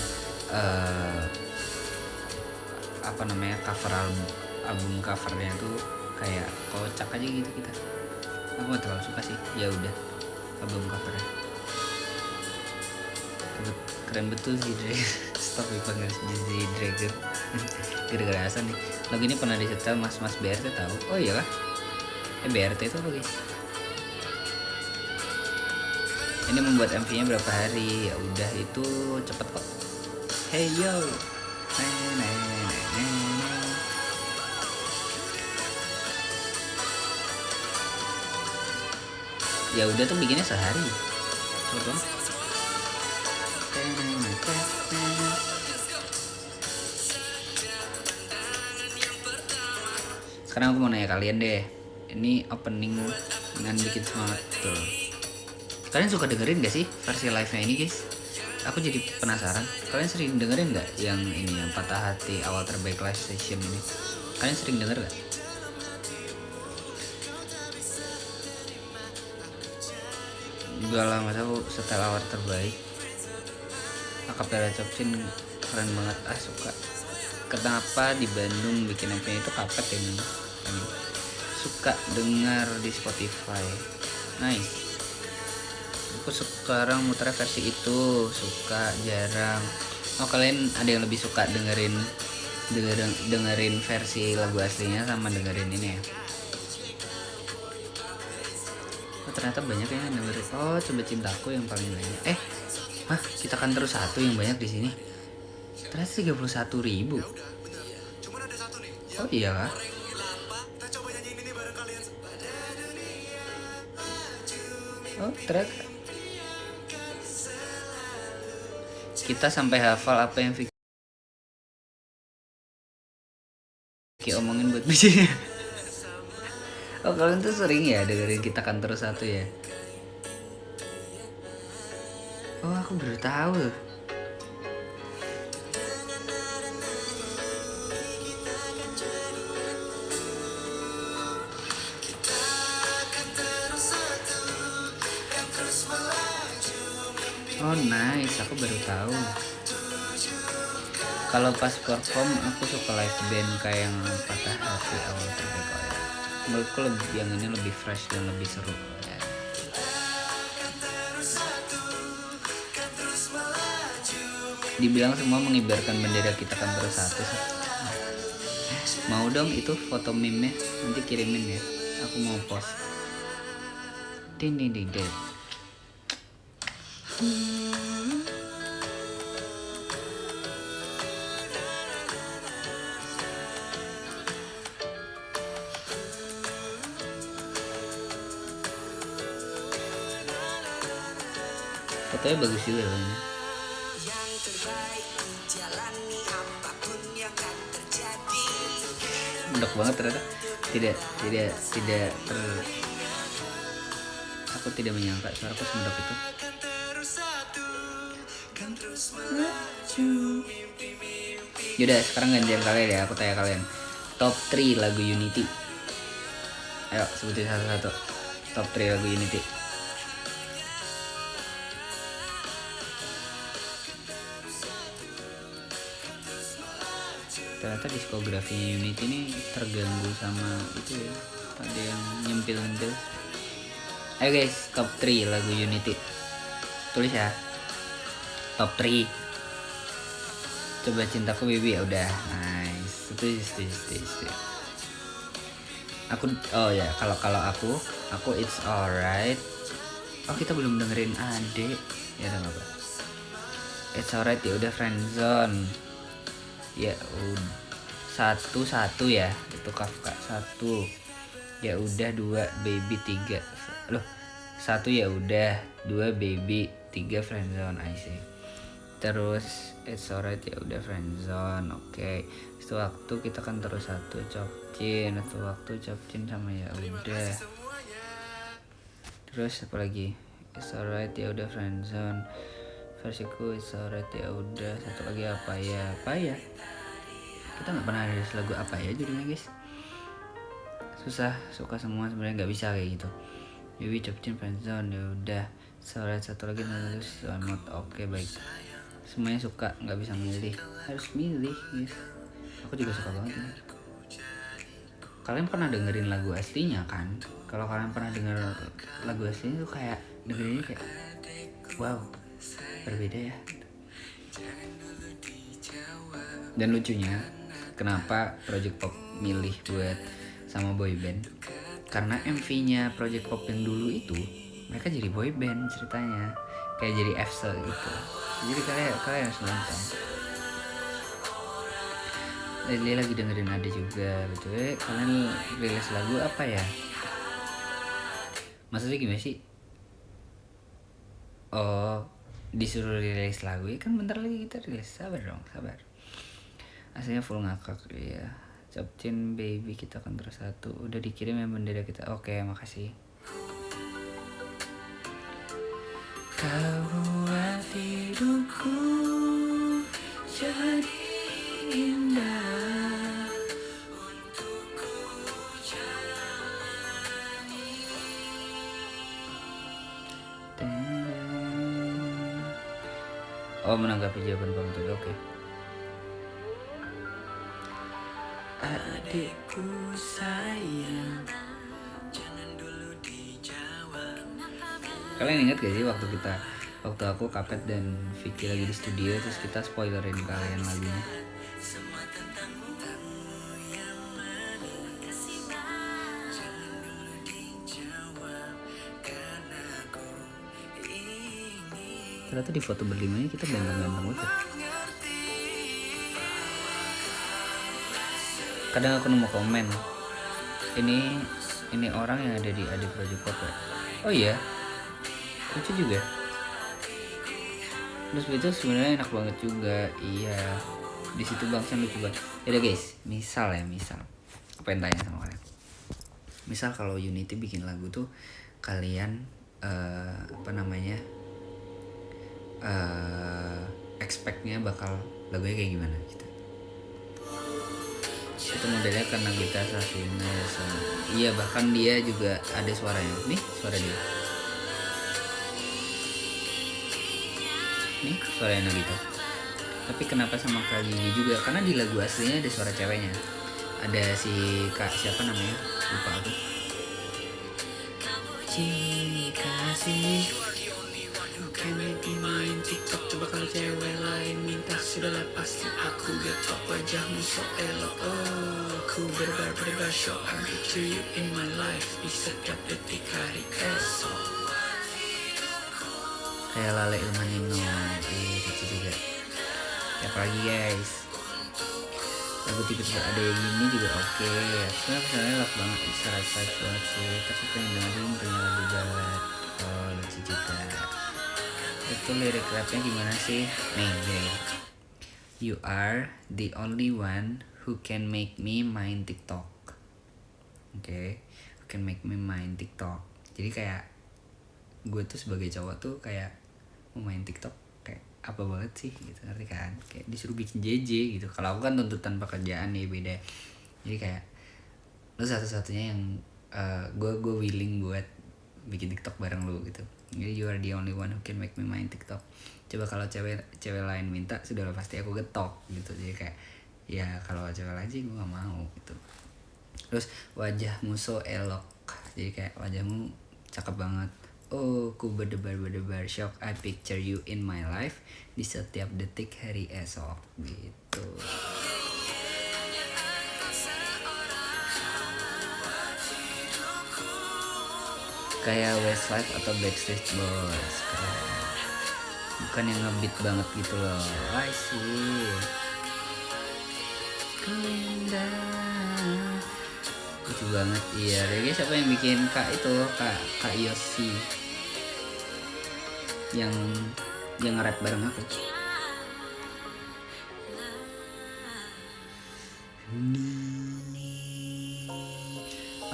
cover album covernya tuh kayak kocak aja gitu kita. Aku nggak terlalu suka sih. Ya udah album covernya keren betul sih Dre. Stop dipanggil si Dragon. Gara-gara Hasan nih. Lagu ini pernah disetel Mas BRT tahu? Oh iya kah? BRT itu apa guys? Ini membuat MV-nya berapa hari? Ya udah itu cepet kok. Hey yo. Ya udah tuh bikinnya sehari. Cepet banget. Sekarang aku mau nanya kalian deh. Ini opening dengan bikin semangat tuh. Kalian suka dengerin gak sih versi live-nya ini guys? Aku jadi penasaran. Kalian sering dengerin gak yang ini, yang Patah Hati Awal Terbaik live session ini? Kalian sering denger gak? Gak lah, masa aku setel Awal Terbaik. Akapela Chopchin keren banget, suka. kenapa di Bandung bikin MV itu Kapet ya memang. Suka dengar di Spotify. Nice. Aku sekarang muter versi itu, suka jarang. Oh, kalian ada yang lebih suka dengerin versi lagu aslinya sama dengerin ini ya? Oh, ternyata banyak yang dengerin. Oh, Coba Cintaku yang paling banyak. Kita Kan Terus Satu yang banyak di sini. Ternyata 31.000. Oh iya kah? Oh, ternyata kita sampai hafal apa yang Vicky omongin buat bisinya. Oh, kalian tuh sering ya dengerin Kita Kan Terus Satu ya? Oh, aku baru tahu loh. Oh nice, aku baru tahu. Kalau pas perform aku suka live band kayak yang Patah Hati Awal Terbaik ya. Menurutku yang ini lebih fresh dan lebih seru ya. Dibilang semua mengibarkan bendera Kita Kan Terus Satu. Mau dong itu foto meme-nya, nanti kirimin ya. Aku mau post. Ding. Fotonya bagus juga loh ini. Mendok banget ternyata. Aku tidak menyangka suaraku semedok itu. Yaudah, sekarang gantian kalian ya, aku tanya kalian. Top 3 lagu Unity. Ayo sebutin satu-satu. Top 3 lagu Unity. Ternyata diskografinya Unity ini terganggu sama itu ya. Ada yang nyempil-nyempil. Ayo guys, top 3 lagu Unity. Tulis ya. Top 3. Coba Cintaku Baby ya udah. Nice. Setuju. Kalau aku It's Alright. Oh, kita belum dengerin Ade. Ya udah apa. It's Alright ya udah, Friendzone. Ya udah. Satu ya. Itu Kafka 1. Ya udah 2 Baby 3. Loh. 1 ya udah, 2 Baby, 3 Friendzone. I see. Terus It's Alright ya udah, Friendzone. Oke. Itu waktu Kita Kan Terus Satu, Chopcin. Itu waktu Chopcin sama Ya udah. Terus apa lagi? It's Alright ya udah, Friendzone. Versiku It's Alright ya udah. Satu lagi apa ya? Kita nggak pernah ada lagu apa ya judulnya guys. Susah, suka semua sebenarnya, nggak bisa kayak gitu. Baby, Chopcin, Friendzone ya udah. It's Alright, satu lagi nulis Selamat. Oke, baik. Semuanya suka, nggak bisa milih, harus milih guys. Aku juga suka banget ini. Kalian pernah dengerin lagu aslinya kan? Kalau kalian pernah denger lagu aslinya tuh kayak dengerinnya kayak wow, berbeda ya. Dan lucunya kenapa Project Pop milih buat sama boyband? Karena MV-nya Project Pop yang dulu itu mereka jadi boyband ceritanya, kayak jadi EXO gitu. Jadi kalian harus nonton. Dia lagi dengerin Ade juga, betul. Kalian rilis lagu apa ya? Maksudnya gimana sih? Oh, disuruh rilis lagu ya kan, bentar lagi kita rilis. Sabar dong, sabar. Aslinya full ngakak ya. Chopcin Baby Kita Kan Terus Satu. Udah dikirim ya bendera kita. Oke, makasih. Kau buat hidupku jadi indah. Oh, menanggapi jawaban Bang Tuli. Oke. adikku sayang. Kalian ingat gak sih waktu aku Kapet dan Vicky lagi di studio terus kita spoilerin kalian lagunya? Ternyata di foto berlima ini kita ganteng-ganteng banget. Kadang aku nemu komen, ini orang yang ada di Adik Project Pop ya? Oh iya, lucu juga. Terus itu sebenarnya enak banget juga, iya. Di situ Bangsan lucu banget. Yaudah guys, misal apa yang tanya sama kalian? Misal kalau Unity bikin lagu tuh kalian expect-nya bakal lagunya kayak gimana gitu. Itu modelnya karena kita Sasina sama, iya bahkan dia juga ada suaranya. Nih suara dia. Nih suaranya gitu. Tapi kenapa sama Kak Gigi juga? Karena di lagu aslinya ada suara ceweknya. Ada si Kak siapa namanya? Lupa aku. Kasih Kayak main TikTok, coba kalau cewek lain minta sudahlah pasti aku getok wajahmu so elok. Oh, aku berbar show I picture you in my life di setiap detik hari esok. Kayak Lale Ilmanino, itu juga. Ya apalagi guys, lagu tipe-tipe ada yang gini juga oke. Sebenarnya love banget, bisa right banget sih. Tapi pengen dengerin punya lagu Jalet. Oh lucu juga. Itu lirik rapnya gimana sih? Nih, you are the only one who can make me main TikTok. Oke, who can make me main TikTok. Jadi kayak gue tuh sebagai cowok tuh kayak mau main TikTok kayak apa banget sih gitu, ngerti kan? Kayak disuruh bikin JJ gitu. Kalau aku kan tuntutan pekerjaan nih beda. Jadi kayak lu satu-satunya yang gue willing buat bikin TikTok bareng lu gitu. Jadi you are the only one who can make me main TikTok. Coba kalau cewek lain minta sudah pasti aku getok gitu. Jadi kayak ya kalau cewek lain sih gue gak mau gitu. Terus wajahmu so elok. Jadi kayak wajahmu cakep banget. Oh ku berdebar shock I picture you in my life di setiap detik hari esok gitu. Kayak Westlife atau Backstreet Boys, keren. Bukan yang ngebeat banget gitu loh. I see. Kelinda. Lucu banget, iya. Reggae siapa yang bikin Kak itu? Kak Yosi. Yang nge-rap bareng aku.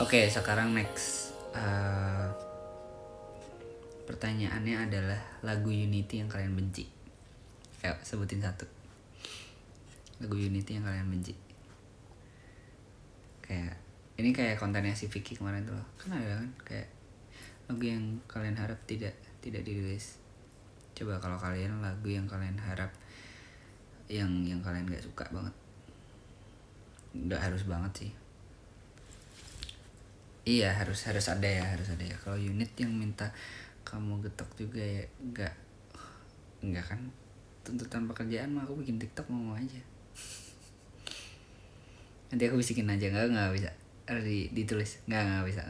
Oke, sekarang next. Pertanyaannya adalah lagu Unity yang kalian benci. Ayo sebutin satu. Lagu Unity yang kalian benci. Kayak ini kayak kontennya si Vicky kemarin tuh loh. Kan ada kan kayak lagu yang kalian harap tidak dirilis. Coba kalau kalian lagu yang kalian harap yang kalian gak suka banget. Nggak harus banget sih. Iya harus ada ya. Kalau unit yang minta kamu getok juga ya enggak kan, tuntutan pekerjaan mah aku bikin TikTok mau aja. Nanti aku bisikin aja, nggak bisa. Harus ditulis, nggak bisa.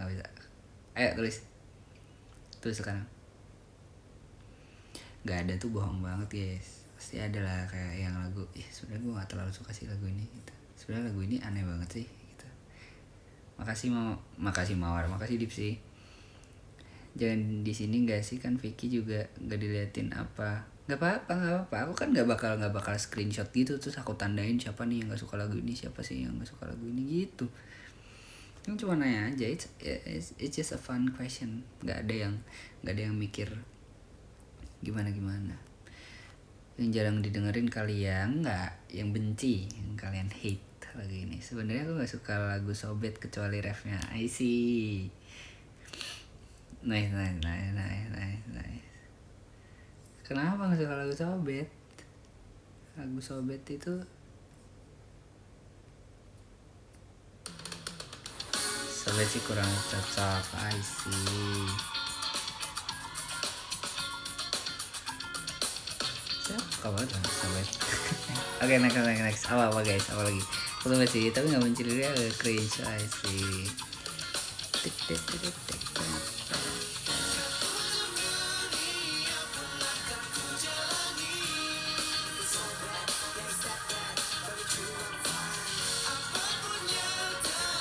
Ayo tulis sekarang. Nggak ada tuh bohong banget guys, pasti ada lah kayak yang lagu. Sebenarnya gue nggak terlalu suka sih lagu ini. Gitu. Sebenarnya lagu ini aneh banget sih. Gitu. Makasih Mawar, makasih Dipsy. Jangan di sini nggak sih, kan Vicky juga nggak diliatin apa. Nggak apa-apa. Aku kan nggak bakal screenshot gitu terus aku tandain siapa nih yang nggak suka lagu ini, siapa sih yang nggak suka lagu ini gitu. Yang cuma nanya aja, it's just a fun question. Nggak ada yang mikir gimana. Yang jarang didengerin kalian nggak, yang benci, yang kalian hate lagu ini. Sebenarnya aku nggak suka lagu Sobet kecuali refnya. I see. Nice. Kenapa nggak suka lagu Sobet? Lagu Sobet itu Sobat sih kurang cocok. I see. Siapa banget kan sobat. Oke, next. Apa guys? Apa lagi? Sobat sih, tapi nggak muncul dia cringe. I see.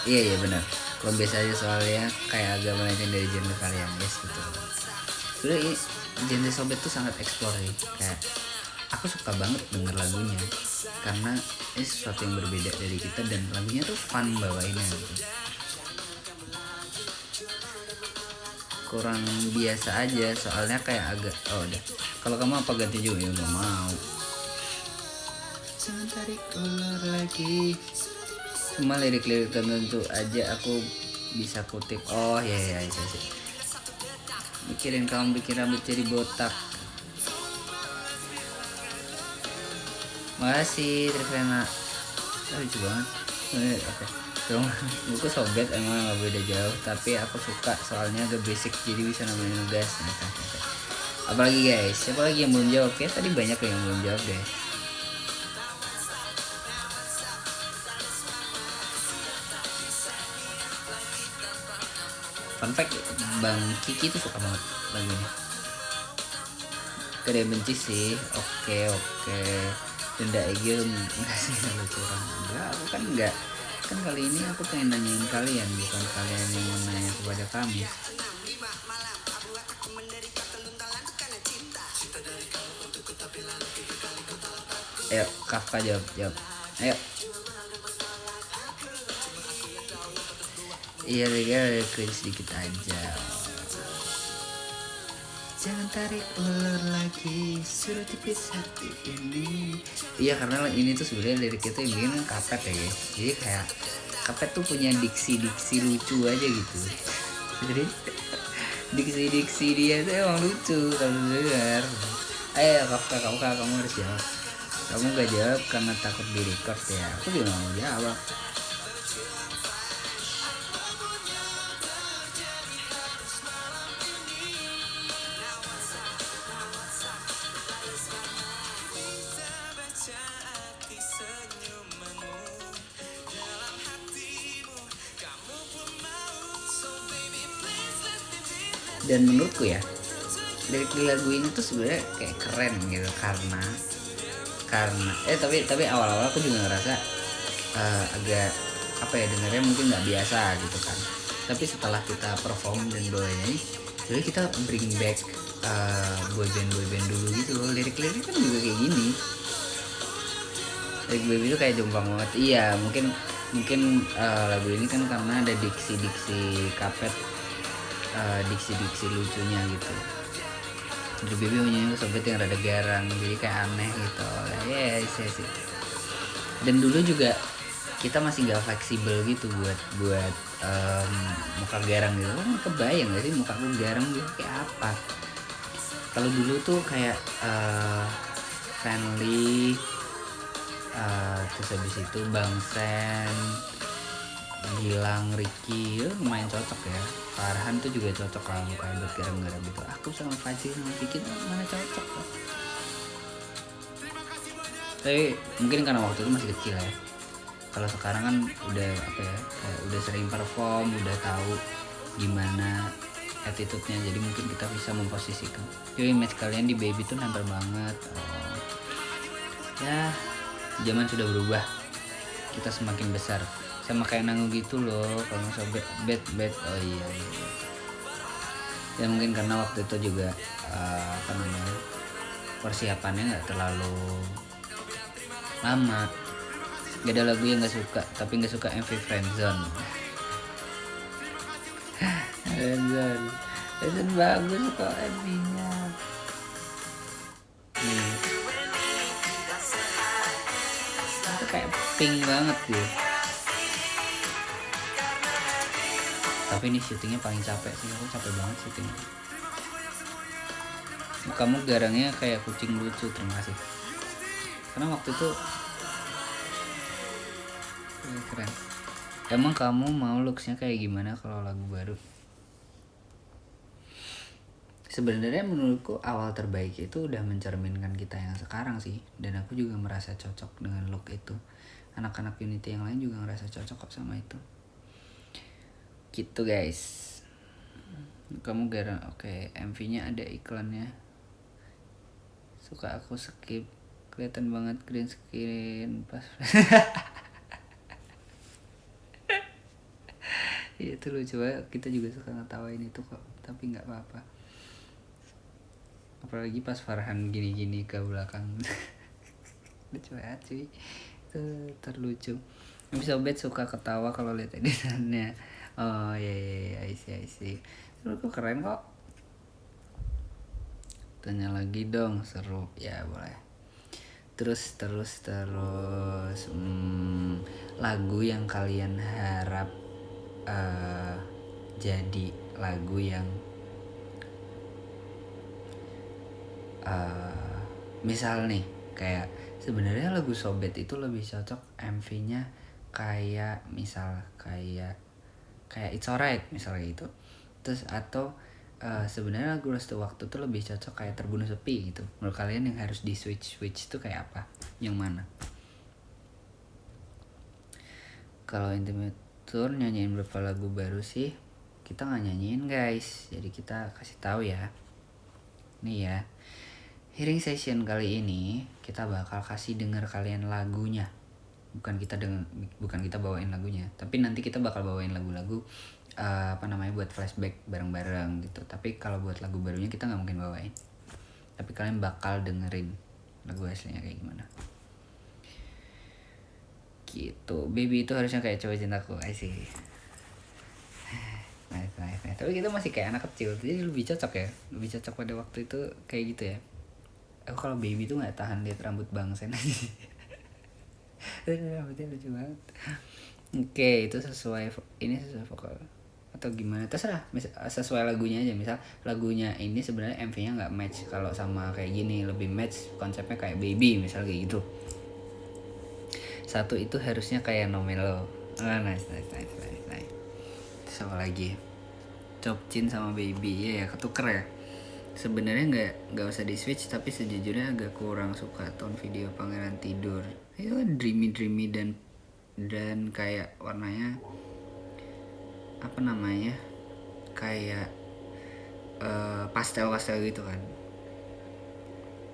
Iya benar. Kalau biasa aja soalnya kayak agak melenceng dari genre kalian, guys, betul. Sebenarnya genre sobat tuh sangat explore ya. Kayak aku suka banget denger lagunya karena ini sesuatu yang berbeda dari kita dan lagunya tuh fun bawainnya gitu. Kurang biasa aja soalnya kayak agak udah. Kalau kamu apa ganti juga ya nggak mau. Jangan tarik ulur lagi. Cuma lirik-lirik tertentu aja aku bisa kutip. Oh ya sih. Mikirin kamu bikin rambut jadi botak. Makasih Trivena. Lucu banget. Oke. Dong, buku sobat emang gak beda jauh, tapi aku suka soalnya agak basic jadi bisa namanya nugas. Apalagi guys, siapa lagi yang belum jawab? Ya tadi banyak yang belum jawab deh. Fun fact, Bang Kiki tuh suka banget lagunya. Gak benci sih. Oke. Denda Egil enggak sih, kalau curang. Enggak, aku kan enggak. Kan kali ini aku pengen nanyain kalian, bukan kalian yang menanya kepada kami. Ayo, Kafka jawab. Ayo. Iya, ada cringe sedikit aja. Jangan tarik ulur lagi, suruh tipis hati ini. Iya, karena ini tuh sebenarnya lirik itu yang bikin Kapet ya guys. Jadi kayak Kapet tuh punya diksi lucu aja gitu. Jadi diksi dia tuh emang lucu kalau dengar. Ayo Kafka, kamu harus jawab. Kamu gak jawab karena takut di record ya. Aku juga gak mau jawab. Dan menurutku ya lirik di lagu ini tuh sebenarnya kayak keren gitu karena tapi awal-awal aku juga ngerasa agak apa ya, dengarnya mungkin nggak biasa gitu kan, tapi setelah kita perform dan bawanya jadi kita bring back boyband dulu gitu loh. Lirik-lirik kan juga kayak gini, lirik baby itu kayak jomplang banget. Iya mungkin lagu ini kan karena ada diksi Kapet, diksi lucunya gitu. The Baby punya sobat yang rada garang, jadi kayak aneh gitu. Iya sih. Dan dulu juga kita masih nggak fleksibel gitu buat muka garang gitu. Kan kebayang gak sih muka aku garang gitu kayak apa? Kalau dulu tuh kayak Friendly, terus habis itu Bang Sen, Gilang, Ricky, lumayan cocok ya. Farhan tuh juga cocok lah kayak buat garang-garang gitu. Aku sama Fajri sama Vicky mana cocok lah. Tapi mungkin karena waktu itu masih kecil ya. Kalau sekarang kan udah apa ya, kayak udah sering perform, udah tahu gimana attitude-nya, jadi mungkin kita bisa memposisikan. Jadi image kalian di Baby tuh nempel banget. Ya, zaman sudah berubah. Kita semakin besar. Sama kayak Nanggu gitu loh, kalau sobat bed. Oh iya. Ya mungkin karena waktu itu juga apa namanya, persiapannya nggak terlalu lama. Gak ada lagu yang nggak suka, tapi nggak suka MV Friendzone. Friendzone bagus kok MV-nya. Itu kayak pink banget tuh. Tapi ini syutingnya paling capek sih, aku capek banget syutingnya. Kamu garangnya kayak kucing lucu, terima kasih. Karena waktu itu keren. Emang kamu mau looksnya kayak gimana kalau lagu baru? Sebenarnya menurutku awal terbaik itu udah mencerminkan kita yang sekarang sih, dan aku juga merasa cocok dengan look itu. Anak-anak Unity yang lain juga ngerasa cocok kok sama itu. Gitu guys. Kamu garang, oke, MV-nya ada iklannya. Suka aku skip, kelihatan banget green screen pas. Iya itu lucu banget, kita juga suka ngetawain itu kok, tapi nggak apa-apa. Apalagi pas Farhan gini-gini ke belakang. Lucu banget cuy, itu terlucu. Tapi Sobat suka ketawa kalau lihat editannya. Oh iya iya iya, I see. Terus kok keren kok. Tanya lagi dong, seru ya boleh. Terus lagu yang kalian harap jadi lagu yang misal nih kayak sebenarnya lagu Sobat itu lebih cocok MV-nya kayak misal kayak It's Alright misalnya gitu. Terus atau sebenarnya lagu Restu Waktu tuh lebih cocok kayak Terbunuh Sepi gitu. Menurut kalian yang harus di switch tuh kayak apa? Yang mana? Kalau Intimate Tour nyanyiin berapa lagu baru sih? Kita nggak nyanyiin guys, jadi kita kasih tahu ya. Nih ya, hearing session kali ini kita bakal kasih denger kalian lagunya. Bukan kita bawain lagunya, tapi nanti kita bakal bawain lagu-lagu buat flashback bareng-bareng gitu. Tapi kalau buat lagu barunya kita nggak mungkin bawain, tapi kalian bakal dengerin lagu aslinya kayak gimana gitu. Baby itu harusnya kayak Coba Cintaku, I see. Nice. Tapi kita masih kayak anak kecil, jadi lebih cocok ya, lebih cocok pada waktu itu kayak gitu ya. Aku kalau Baby tuh nggak tahan lihat rambut bangsen aja. Rambutnya lucu banget. Oke, itu sesuai vokal atau gimana, terserah. Sesuai lagunya aja. Misal lagunya ini sebenarnya MV-nya nggak match kalau sama kayak gini, lebih match konsepnya kayak Baby misal kayak gitu. Satu itu harusnya kayak No Melo. Nice. Terus apa lagi? Chopchin sama Baby ya ketuker ya. Sebenarnya nggak usah di switch, tapi sejujurnya agak kurang suka tone video Pangeran Tidur. Itu kan dreamy dan kayak warnanya kayak pastel gitu kan.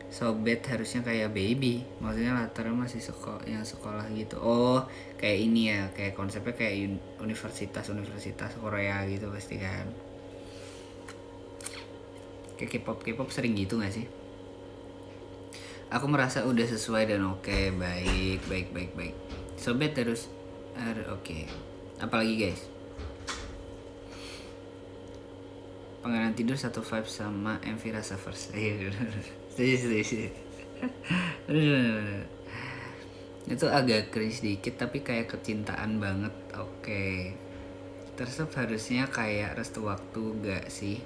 Sobat harusnya kayak Baby, maksudnya latarnya masih sekolah gitu. Oh kayak ini ya, kayak konsepnya kayak universitas Korea gitu pasti kan. Kayak K-pop sering gitu gak sih? Aku merasa udah sesuai dan oke. Baik. Sobat terus oke. Apalagi guys? Pangeran Tidur satu vibe sama MV Rasa First. Setuju. Itu agak cringe dikit tapi kayak kecintaan banget. Oke. Terus harusnya kayak Restu Waktu gak sih?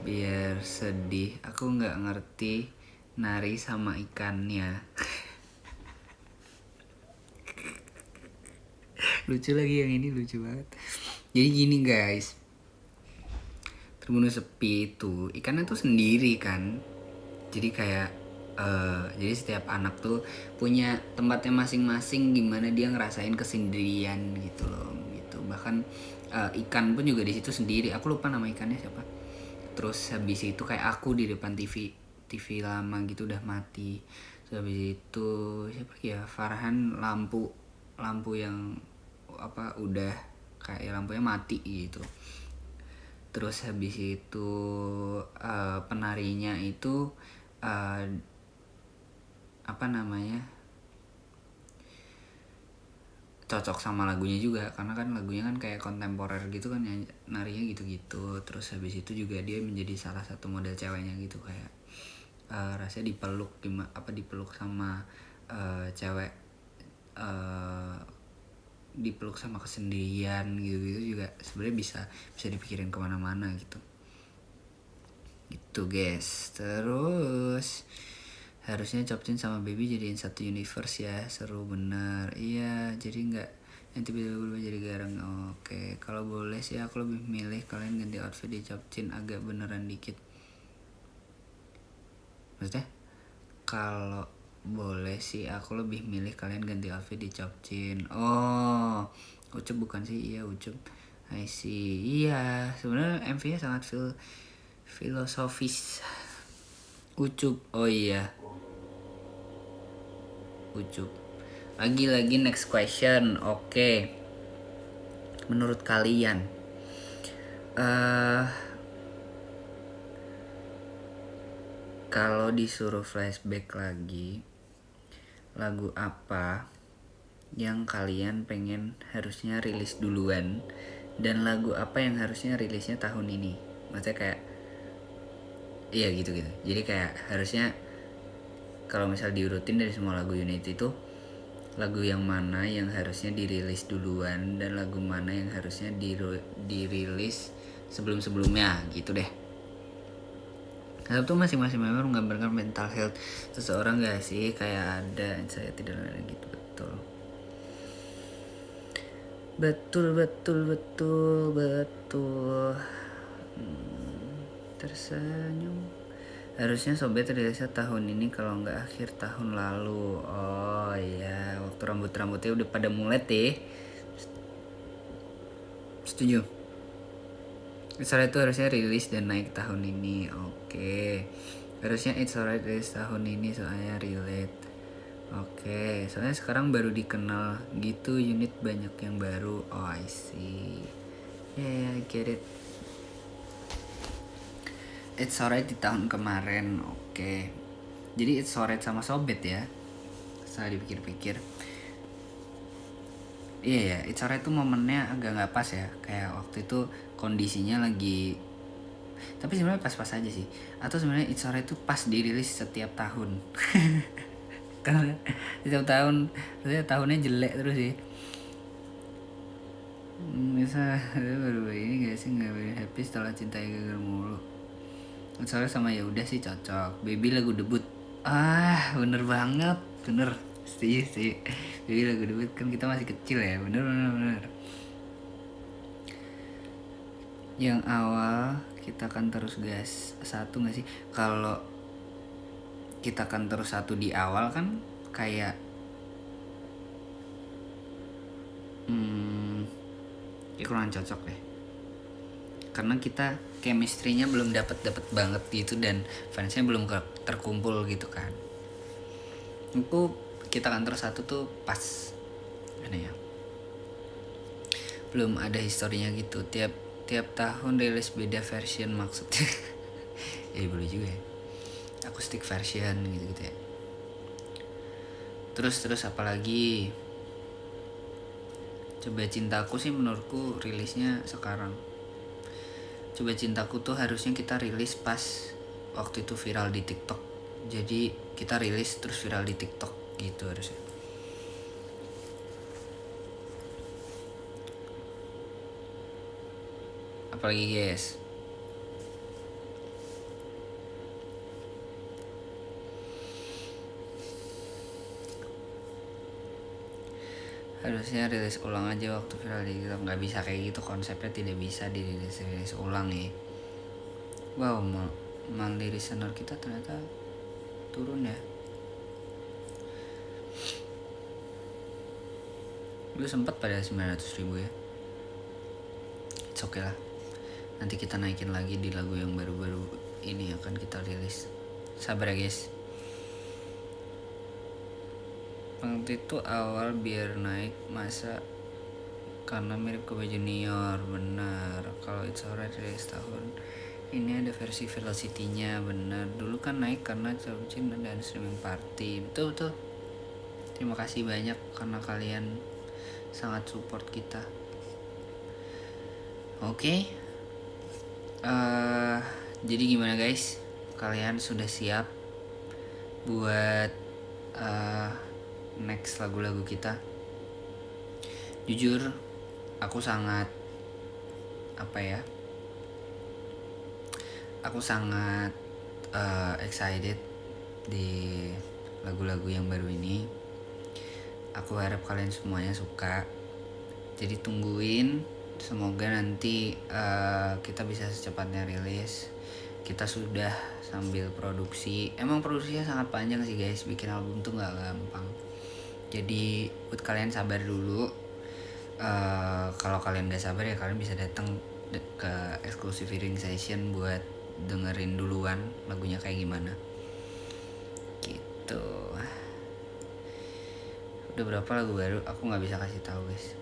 Biar sedih. Aku gak ngerti nari sama ikannya. Lucu lagi yang ini, lucu banget. Jadi gini guys, Terbunuh Sepi itu ikannya tuh sendiri kan. Jadi kayak jadi setiap anak tuh punya tempatnya masing-masing, gimana dia ngerasain kesendirian gitu loh gitu. Bahkan ikan pun juga di situ sendiri. Aku lupa nama ikannya siapa. Terus habis itu kayak aku di depan TV lama gitu udah mati. Terus habis itu siapa ya, Farhan lampu yang udah kayak lampunya mati gitu. Terus habis itu penarinya itu cocok sama lagunya juga, karena kan lagunya kan kayak kontemporer gitu kan, narinya gitu-gitu. Terus habis itu juga dia menjadi salah satu model ceweknya gitu, kayak rasanya dipeluk sama cewek, dipeluk sama kesendirian gitu juga sebenarnya bisa dipikirin kemana-mana gitu guys. Terus harusnya Chopchin sama Baby jadiin satu universe ya, seru bener. Iya, jadi nggak yang tiba-tiba berubah jadi garang. Oke, kalau boleh sih aku lebih milih kalian ganti outfit di Chopchin agak beneran dikit. Maksudnya kalau boleh sih aku lebih milih kalian ganti outfit di Chopchin. Oh, Ucup bukan sih? Iya Ucup. I see. Iya, sebenarnya MV-nya sangat filosofis. Ucup. Oh iya. Ucup. Lagi-lagi next question. Oke. Menurut kalian kalau disuruh flashback lagi, lagu apa yang kalian pengen harusnya rilis duluan, dan lagu apa yang harusnya rilisnya tahun ini? Maksudnya kayak iya gitu. Jadi kayak harusnya kalau misal diurutin dari semua lagu Unity itu, lagu yang mana yang harusnya dirilis duluan dan lagu mana yang harusnya dirilis sebelum-sebelumnya gitu deh. Nah, itu masing-masing member menggambarkan mental health seseorang gak sih? Kayak ada saya tidak ada gitu. Betul. Tersenyum. Harusnya Sobat rilisnya tahun ini kalau nggak akhir tahun lalu. Oh iya, waktu rambut-rambutnya udah pada mulet deh. Setuju. It's Alright itu harusnya rilis dan naik tahun ini. Oke. Harusnya It's Alright rilis tahun ini soalnya relate. Oke, soalnya sekarang baru dikenal gitu, unit banyak yang baru. Oh I see. Yeah, I get it. It's Alright di tahun kemarin. Oke. Jadi It's Alright sama Sobet ya. Setelah dipikir-pikir. Iya ya, It's Alright itu momennya agak nggak pas ya. Kayak waktu itu kondisinya lagi, tapi sebenarnya pas-pas aja sih. Atau sebenarnya It's Alright itu pas dirilis setiap tahun. Karena setiap tahun, tahunnya jelek terus sih. Bisa baru ini gak sih, nggak happy setelah cinta gagal mulu. It's Alright sama Ya Udah sih cocok. Baby lagu debut. Ah, bener banget, bener. Setuju. Baby lagu debut, kan kita masih kecil ya, bener. Yang awal kita kan terus gas satu nggak sih? Kalau kita kan terus satu di awal kan kayak ya kurang cocok deh, karena kita chemistry-nya belum dapet banget gitu dan fansnya belum terkumpul gitu kan. Itu kita kan terus satu tuh pas mana ya, belum ada historinya gitu, tiap tahun rilis beda version maksudnya. Ya boleh juga ya, acoustic version gitu ya. Terus apalagi, Coba Cintaku sih menurutku rilisnya sekarang. Coba Cintaku tuh harusnya kita rilis pas waktu itu viral di TikTok. Jadi kita rilis terus viral di TikTok gitu harusnya. Apalagi guys, harusnya rilis ulang aja waktu viral di TikTok. Nggak bisa kayak gitu, konsepnya tidak bisa dirilis ulang ya. Wow, monthly listener kita ternyata turun ya. Gue sempat pada 900.000 ya. It's okay lah, nanti kita naikin lagi di lagu yang baru-baru ini akan kita rilis. Sabar ya guys. Waktu itu awal biar naik masa karena mirip Kobe Junior, benar. Kalau It's Alright rilis tahun ini ada versi Velocity-nya, benar. Dulu kan naik karena Chopchin dan streaming party. Betul. Terima kasih banyak karena kalian sangat support kita. Oke. Jadi gimana guys? Kalian sudah siap buat next lagu-lagu kita? Jujur, aku sangat excited di lagu-lagu yang baru ini. Aku harap kalian semuanya suka. Jadi tungguin, semoga nanti kita bisa secepatnya rilis. Kita sudah sambil produksi. Emang produksinya sangat panjang sih guys, bikin album tuh nggak gampang. Jadi buat kalian sabar dulu. Kalau kalian gak sabar ya kalian bisa datang ke exclusive hearing session buat dengerin duluan lagunya kayak gimana gitu. Udah berapa lagu baru aku nggak bisa kasih tahu guys.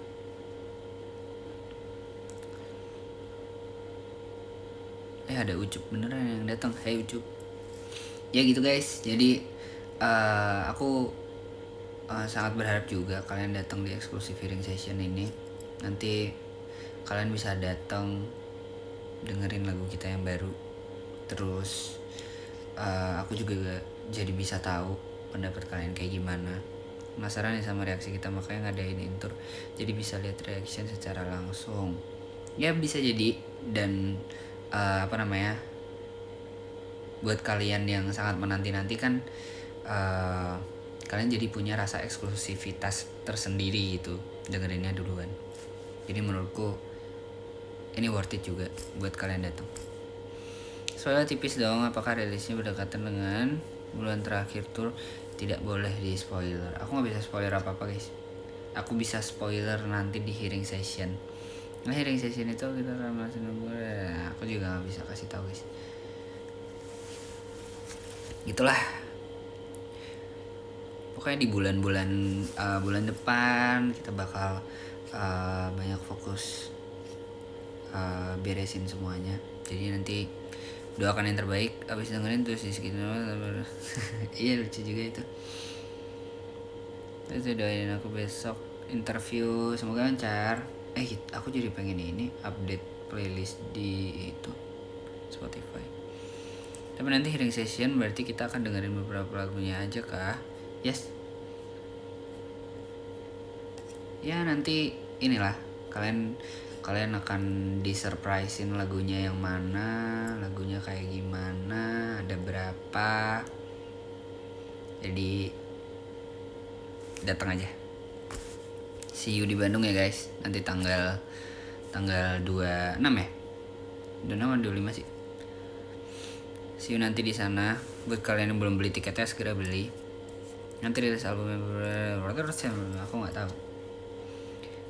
Ada Ucup beneran yang datang. Hey Ucup. Ya gitu guys, jadi aku sangat berharap juga kalian datang di exclusive hearing session ini. Nanti kalian bisa datang dengerin lagu kita yang baru. Terus aku juga jadi bisa tahu pendapat kalian kayak gimana. Penasaran nih sama reaksi kita, makanya ngadain intro. Jadi bisa lihat reaction secara langsung. Ya bisa jadi. Dan buat kalian yang sangat menanti-nanti kan kalian jadi punya rasa eksklusivitas tersendiri gitu dengerinnya duluan. Jadi menurutku ini worth it juga buat kalian datang. Soalnya tipis dong, apakah rilisnya berdekatan dengan bulan terakhir tour? Tidak boleh di spoiler. Aku nggak bisa spoiler apa-apa guys. Aku bisa spoiler nanti di hearing session. Nah hearing session itu kita masih nunggu. Aku juga nggak bisa kasih tahu guys. Gitulah. Pokoknya di bulan-bulan bulan depan kita bakal banyak fokus beresin semuanya. Jadi nanti doakan yang terbaik. Abis dengerin terus di sekitar iya lucu juga itu. Terus doain aku besok interview, semoga lancar. Aku jadi pengen ini update playlist di itu Spotify. Tapi nanti hearing session berarti kita akan dengerin beberapa lagunya aja kah? Yes. Ya nanti inilah kalian akan disurprisein lagunya yang mana, lagunya kayak gimana, ada berapa. Jadi datang aja. See you di Bandung ya guys. Nanti tanggal 26 ya. 26 atau 25 sih. See you nanti di sana. Buat kalian yang belum beli tiketnya segera beli. Nanti rilis albumnya aku nggak tahu.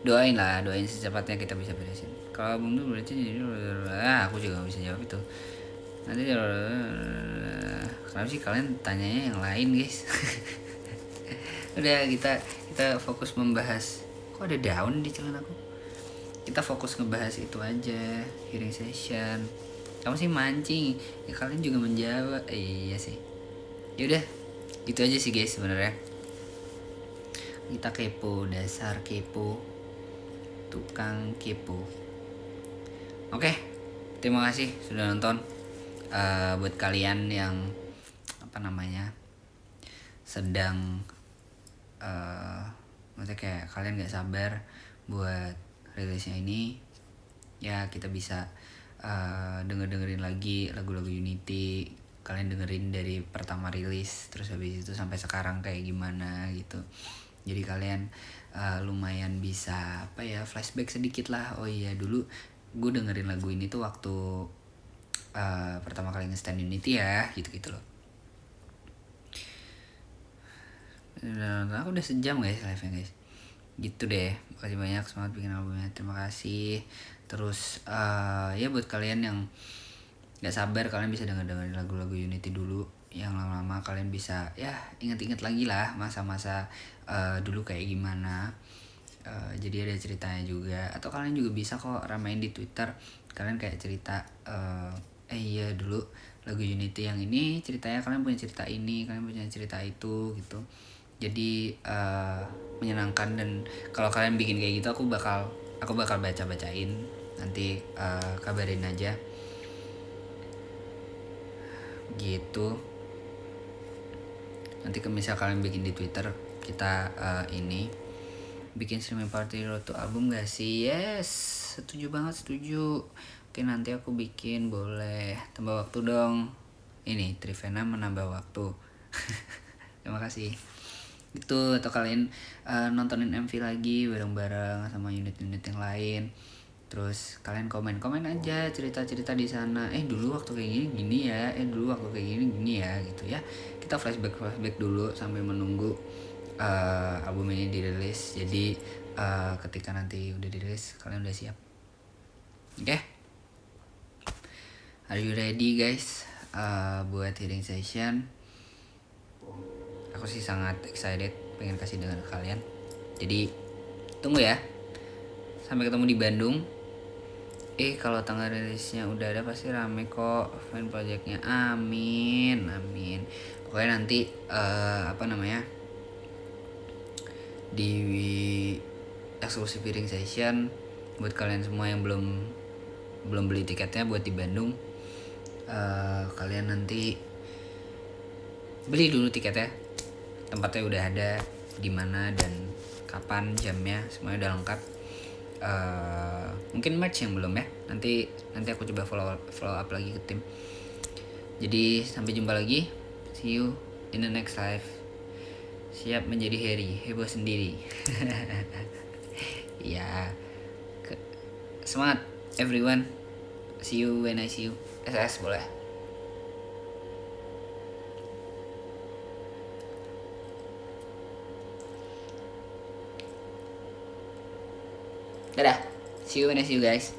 Doain secepatnya kita bisa beresin. Kalau album tuh berarti jadi aku juga nggak bisa jawab itu. Nanti kenapa sih kalian tanyanya yang lain guys? Udah kita fokus membahas. Kok ada daun di celanaku? Kita fokus ngebahas itu aja, hearing session. Kamu sih mancing, ya kalian juga menjawab. Iya sih. Yaudah, gitu aja sih guys sebenarnya. Kita kepo, dasar kepo, tukang kepo. Oke, terima kasih sudah nonton. Buat kalian yang sedang maksudnya kayak kalian nggak sabar buat rilisnya ini, ya kita bisa dengerin lagi lagu-lagu Unity. Kalian dengerin dari pertama rilis terus habis itu sampai sekarang kayak gimana gitu. Jadi kalian lumayan bisa flashback sedikit lah. Oh iya dulu gue dengerin lagu ini tuh waktu pertama kali nge-stand Unity ya, gitu loh. Aku udah sejam guys live-nya guys. Gitu deh. Makasih banyak, semangat bikin albumnya. Terima kasih. Terus ya buat kalian yang gak sabar, kalian bisa dengerin lagu-lagu Unity dulu. Yang lama-lama kalian bisa ya inget-inget lagi lah masa-masa dulu kayak gimana. Jadi ada ceritanya juga. Atau kalian juga bisa kok ramein di Twitter. Kalian kayak cerita iya dulu lagu Unity yang ini ceritanya, kalian punya cerita ini, kalian punya cerita itu gitu. Jadi menyenangkan. Dan kalau kalian bikin kayak gitu, aku bakal bacain nanti, kabarin aja gitu. Nanti misal kalian bikin di Twitter, kita ini bikin streaming party road to album gak sih? Yes, setuju banget, setuju. Oke, nanti aku bikin, boleh tambah waktu dong. Ini Trivena menambah waktu. Terima kasih. gitu, atau kalian nontonin MV lagi bareng-bareng sama unit-unit yang lain. Terus kalian komen-komen aja cerita-cerita di sana. Dulu waktu kayak gini gini ya. Dulu waktu kayak gini gini ya gitu ya. Kita flashback dulu sambil menunggu album ini dirilis. Jadi ketika nanti udah dirilis kalian udah siap. Oke? Are you ready guys buat hearing session? Aku sih sangat excited pengen kasih dengan kalian. Jadi tunggu ya. Sampai ketemu di Bandung. Kalau tanggal rilisnya udah ada pasti rame kok fan projectnya. Amin. Pokoknya nanti di eksklusif hearing session buat kalian semua yang belum beli tiketnya buat di Bandung, kalian nanti beli dulu tiketnya. Tempatnya udah ada, di mana dan kapan, jamnya semuanya udah lengkap. Mungkin merch yang belum ya, nanti aku coba follow up lagi ke tim. Jadi sampai jumpa lagi, see you in the next live. Siap menjadi Harry, heboh sendiri. Ya, semangat everyone, see you when I see you. SS boleh. Dadah, see you when I see you guys.